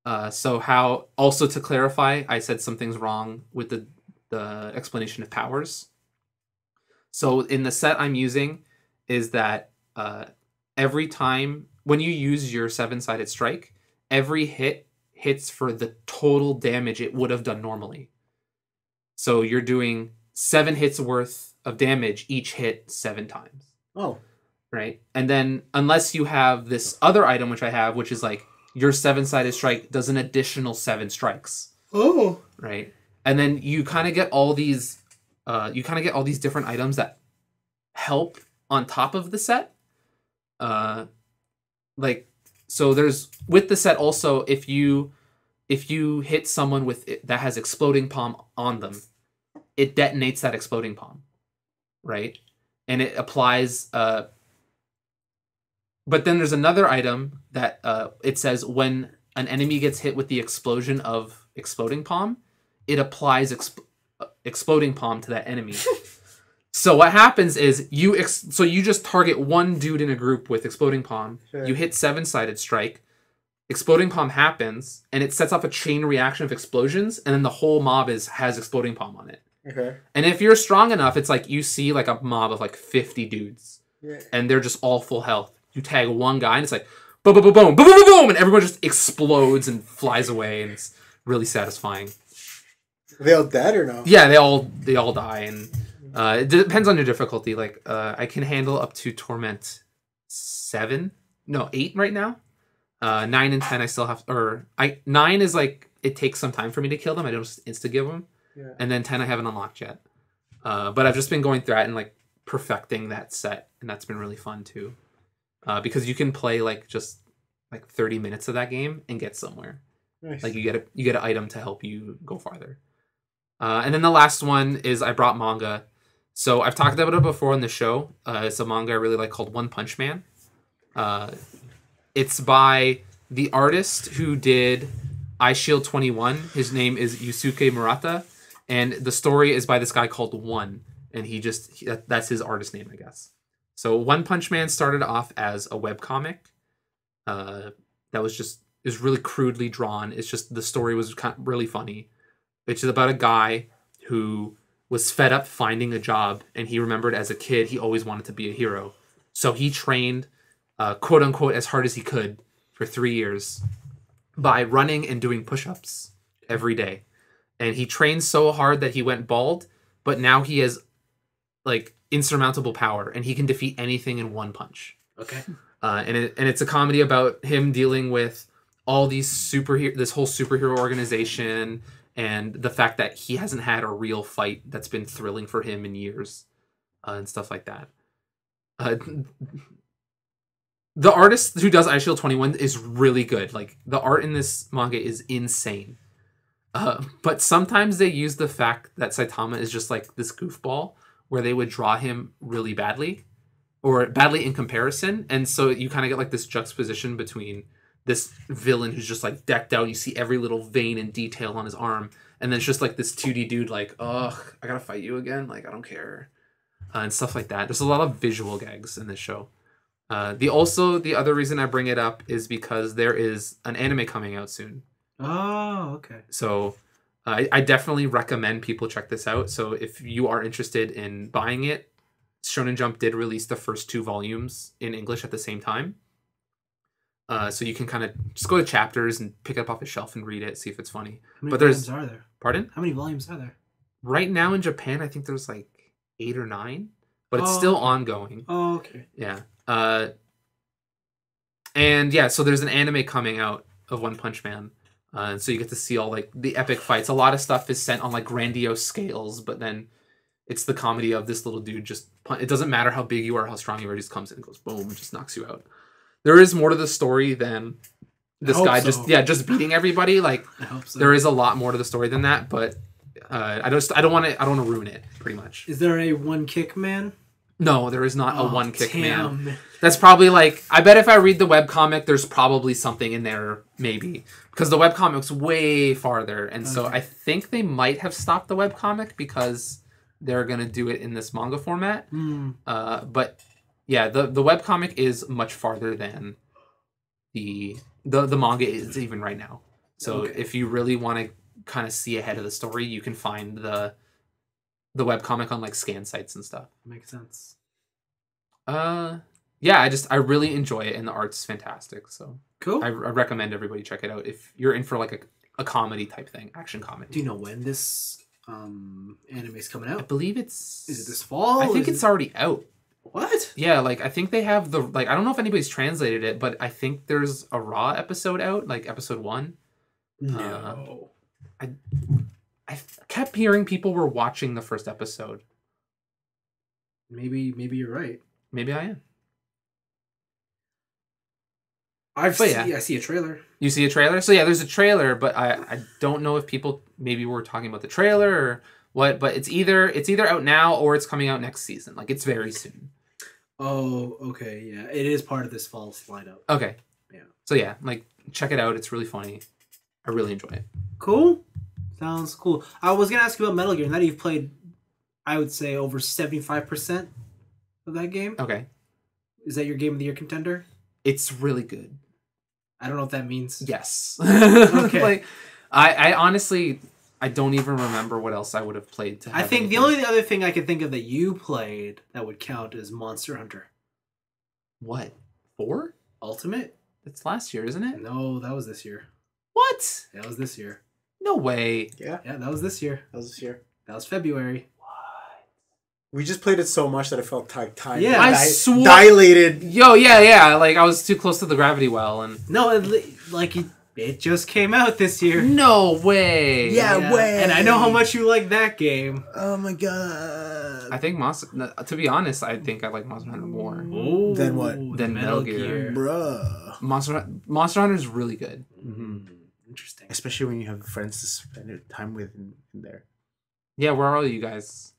Also to clarify, I said some things wrong with the explanation of powers. So in the set I'm using is that every time when you use your 7-sided strike, every hit hits for the total damage it would have done normally. So you're doing 7 hits worth of damage each hit 7 times. Oh. Right? And then unless you have this other item which I have, which is like your 7-sided strike does an additional 7 strikes. Oh. Right? And then you kind of get all these different items that help on top of the set. So there's with the set also, if you hit someone that has exploding palm on them, it detonates that exploding palm, right? And it applies. But then there's another item that it says when an enemy gets hit with the explosion of exploding palm, it applies exploding palm to that enemy. So what happens is you just target one dude in a group with exploding palm. Sure. You hit 7-sided strike. Exploding palm happens, and it sets off a chain reaction of explosions, and then the whole mob has exploding palm on it. Okay. And if you're strong enough, it's like you see like a mob of like 50 dudes, yeah, and they're just all full health. You tag one guy, and it's like boom, boom, boom, boom, boom, boom, boom, and everyone just explodes and flies away, and it's really satisfying. Are they all dead or no? Yeah, they all die, and it depends on your difficulty. Like I can handle up to Torment 8 right now. 9 and 10 I still have, 9 is like it takes some time for me to kill them. I don't just insta give them. Yeah. And then 10 I haven't unlocked yet. But I've just been going through it and like perfecting that set, and that's been really fun too. Because you can play just 30 minutes of that game and get somewhere. Nice. Like you get an item to help you go farther. And then the last one is I brought manga. So I've talked about it before on the show. It's a manga I really like called One Punch Man. It's by the artist who did Eye Shield 21. His name is Yusuke Murata. And the story is by this guy called One. And that's his artist name, I guess. So One Punch Man started off as a webcomic. That is really crudely drawn. It's just the story was kind of really funny. Which is about a guy who was fed up finding a job, and he remembered as a kid he always wanted to be a hero. So he trained, quote unquote, as hard as he could for 3 years. by running and doing push-ups every day. And he trained so hard that he went bald, but now he has like insurmountable power and he can defeat anything in one punch. Okay. And it's a comedy about him dealing with all these this whole superhero organization and the fact that he hasn't had a real fight that's been thrilling for him in years, and stuff like that. The artist who does Ice Shield 21 is really good. Like, the art in this manga is insane. But sometimes they use the fact that Saitama is just like this goofball where they would draw him really badly or badly in comparison. And so you kind of get like this juxtaposition between this villain who's just like decked out. You see every little vein and detail on his arm. And then it's just like this 2D dude like, ugh, I gotta fight you again. Like, I don't care. And stuff like that. There's a lot of visual gags in this show. The other reason I bring it up is because there is an anime coming out soon. Oh, okay. So I definitely recommend people check this out. So if you are interested in buying it, Shonen Jump did release the first 2 volumes in English at the same time. So you can kind of just go to chapters and pick it up off a shelf and read it, see if it's funny. How many But volumes are there? Pardon? How many volumes are there? Right now in Japan, I think there's like 8 or 9, but it's still ongoing. Oh, okay. Yeah. And yeah, so there's an anime coming out of One Punch Man. And so you get to see all like the epic fights. A lot of stuff is sent on like grandiose scales, but then it's the comedy of this little dude just it doesn't matter how big you are, how strong you are, he just comes in and goes boom and just knocks you out. There is more to the story than this guy just beating everybody. Like, I hope so. There is a lot more to the story than that, but I don't want to ruin it, pretty much. Is there a one kick man? No, there is not a one kick damn. man. That's probably like, I bet if I read the webcomic, there's probably something in there, maybe. Because the webcomic's way farther. And so I think they might have stopped the webcomic because they're going to do it in this manga format. But yeah, the webcomic is much farther than the manga is even right now. So if you really want to kind of see ahead of the story, you can find the webcomic on like scan sites and stuff. Makes sense. Yeah, I really enjoy it and the art's fantastic. So cool. I recommend everybody check it out if you're in for like a comedy type thing, action comedy. Do you know when this anime's coming out? I believe is it this fall? I think it's already out. What? Yeah, like I think they have I don't know if anybody's translated it, but I think there's a raw episode out, like episode 1. No. I kept hearing people were watching the first episode. Maybe you're right. Maybe I am. I see a trailer. You see a trailer? So yeah, there's a trailer, but I don't know if people maybe were talking about the trailer or what, but it's either out now or it's coming out next season. Like, it's very soon. Oh, okay, yeah. It is part of this fall's lineup. Okay. Yeah. So yeah, like, check it out. It's really funny. I really enjoy it. Cool. Sounds cool. I was going to ask you about Metal Gear. Now that you've played, I would say, over 75% of that game. Okay. Is that your Game of the Year contender? It's really good. I don't know what that means. Yes. Okay. Like, I honestly, I don't even remember what else I would have played. I think the only other thing I could think of that you played that would count is Monster Hunter. What? 4? Ultimate? It's last year, isn't it? No, that was this year. What? That was this year. No way. Yeah. Yeah, that was this year. That was this year. That was February. We just played it so much that it felt time. Yeah, I swore. Dilated. Yo, yeah. Like, I was too close to the gravity well, and No, it just came out this year. no way. Yeah, way. And I know how much you like that game. Oh my god. I think to be honest, I think I like Monster Hunter more. Oh, Then what? Then Metal Gear. Bruh. Monster Hunter is really good. Mm-hmm. Interesting. Especially when you have friends to spend time with in there. Yeah, where are you guys?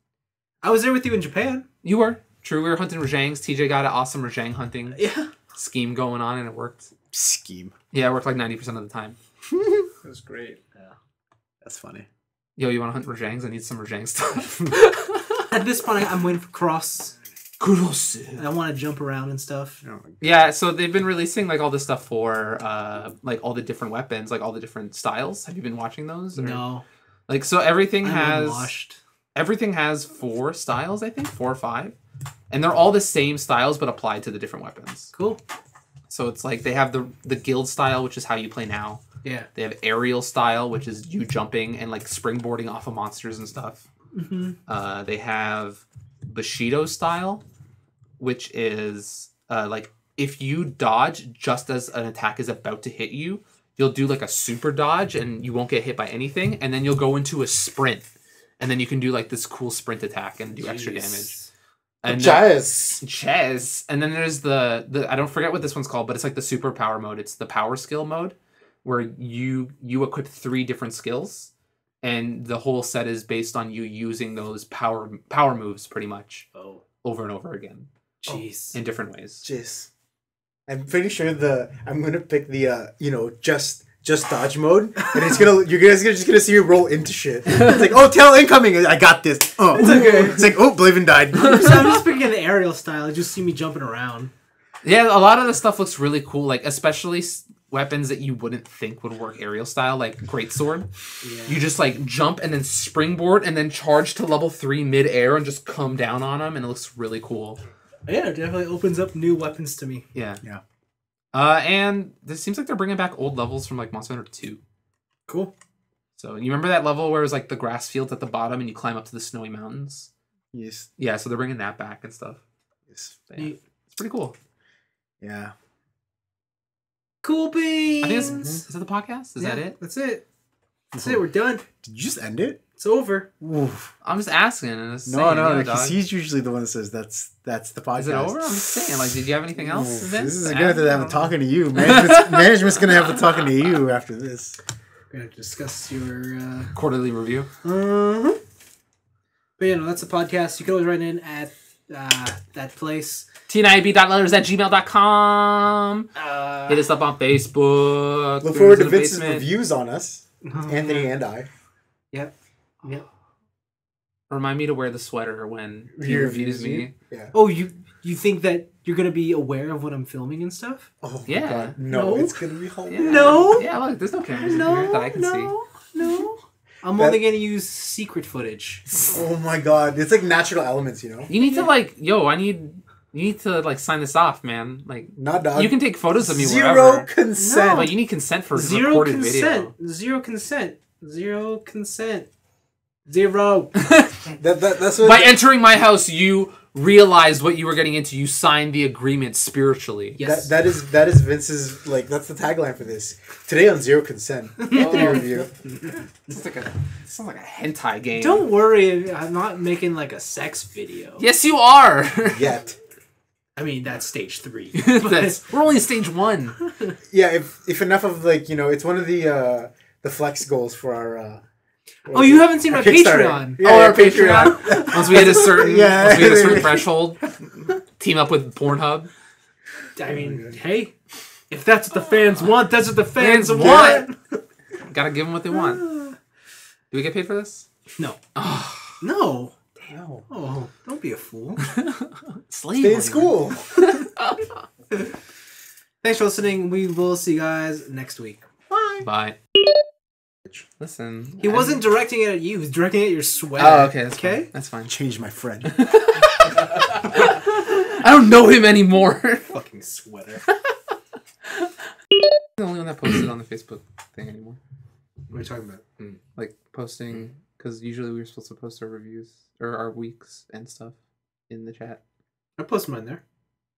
I was there with you in Japan. You were. True, we were hunting Rajangs. TJ got an awesome Rajang hunting Yeah. scheme going on, and it worked. Scheme. Yeah, it worked like 90% of the time. It was great. Yeah. That's funny. Yo, you want to hunt Rajangs? I need some Rajang stuff. At this point, I'm waiting for Cross. Kudos. And I want to jump around and stuff. Oh my god. Yeah, so they've been releasing like all this stuff for like all the different weapons, like all the different styles. Have you been watching those? Or? No. Like, so everything I'm has unwashed. everything has 4 styles, I think, 4 or 5, and they're all the same styles but applied to the different weapons. Cool. So it's like they have the guild style, which is how you play now. Yeah. They have aerial style, which is you jumping and like springboarding off of monsters and stuff. Mm-hmm. They have Bushido style, which is like if you dodge just as an attack is about to hit you, you'll do like a super dodge and you won't get hit by anything, and then you'll go into a sprint, and then you can do like this cool sprint attack and do extra damage. And Chess. And then there's the I don't forget what this one's called, but it's like the super power mode. It's the power skill mode where you equip 3 different skills, and the whole set is based on you using those power moves pretty much over and over again. Jeez. In different ways. Jeez. I'm pretty sure I'm gonna pick the just dodge mode, and you're just gonna see me roll into shit. It's like, oh, tail incoming. I got this. Oh, It's okay. It's like, oh, Blaven died. So I'm just picking the aerial style. You just see me jumping around. Yeah, a lot of the stuff looks really cool, like especially weapons that you wouldn't think would work aerial style, like greatsword. Yeah. You just like jump and then springboard and then charge to level 3 mid-air and just come down on them, and it looks really cool. Yeah, it definitely opens up new weapons to me. Yeah. Yeah. And this seems like they're bringing back old levels from like Monster Hunter 2. Cool. So you remember that level where it was like the grass fields at the bottom and you climb up to the snowy mountains? Yes. Yeah, so they're bringing that back and stuff. Yes. So, yeah, it's pretty cool. Yeah. Cool beans. I think is that the podcast? Is that it? That's it. That's it. We're done. Did you just end it? It's over. Oof. I'm just asking. And He's usually the one that says that's the podcast. Is it over? I'm just saying. Like, did you have anything else? This is gonna have to have a talking to you. Management's gonna have to talking to you after this. We're gonna discuss your quarterly review. But that's the podcast. You can always write in at that place. tniab.letters at gmail.com. Hit us up on Facebook. Look forward to Vince's reviews on us, Anthony and I. Yep. Remind me to wear the sweater when he reviews me. Yeah. Oh, you think that you're gonna be aware of what I'm filming and stuff? Oh yeah. My God. No, it's gonna be hilarious. Yeah. No. Yeah, look, there's no cameras in here that I can see. No. I'm only gonna use secret footage. Oh my God, it's like natural elements, you know. You need to you need to like sign this off, man. Like, not dog. You can take photos of me Zero wherever. consent. But you need consent for Zero recorded consent. video. Zero consent. Zero consent. Zero. That's what By entering my house, you realized what you were getting into. You signed the agreement spiritually. Yes. That is Vince's, like, that's the tagline for this. Today on Zero Consent. Anthony review. It sounds like a hentai game. Don't worry, I'm not making like a sex video. Yes, you are. Yet. I mean, that's stage 3. We're only stage 1. Yeah, if enough of, like, you know, it's one of the flex goals for our oh, you haven't seen my Patreon. Yeah, our Patreon. Once we hit a certain threshold, team up with Pornhub. I mean, hey, if that's what the fans want, that's what the fans want. Gotta give them what they want. Do we get paid for this? No. No. Damn. Oh, don't be a fool. Stay in school. Thanks for listening. We will see you guys next week. Bye. Listen. He wasn't directing it at you. He was directing it at your sweater. Oh, okay. That's okay. Fine. That's fine. Change my friend. I don't know him anymore. Fucking sweater. I'm the only one that posted on the Facebook thing anymore. What are you talking about? Like posting, because usually we were supposed to post our reviews or our weeks and stuff in the chat. I posted mine there.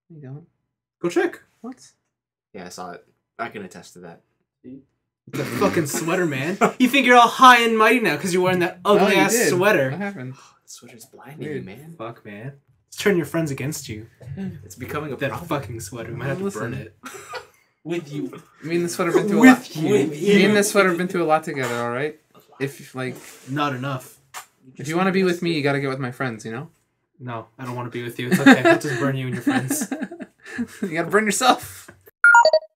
You don't? Go check. What? Yeah, I saw it. I can attest to that. The fucking sweater, man. You think you're all high and mighty now because you're wearing that ugly ass sweater. What happened? The sweater's blinding you, man. Fuck, man. It's turning your friends against you. It's becoming a That problem. fucking sweater. We might have to burn it. With you. Me and the sweater have been through a With lot. you. Me and the sweater have been through a lot together. All right. If like, Not enough. if you want to be with me, you got to get with my friends. You know. No, I don't want to be with you. It's okay. I'll just burn you and your friends. You got to burn yourself.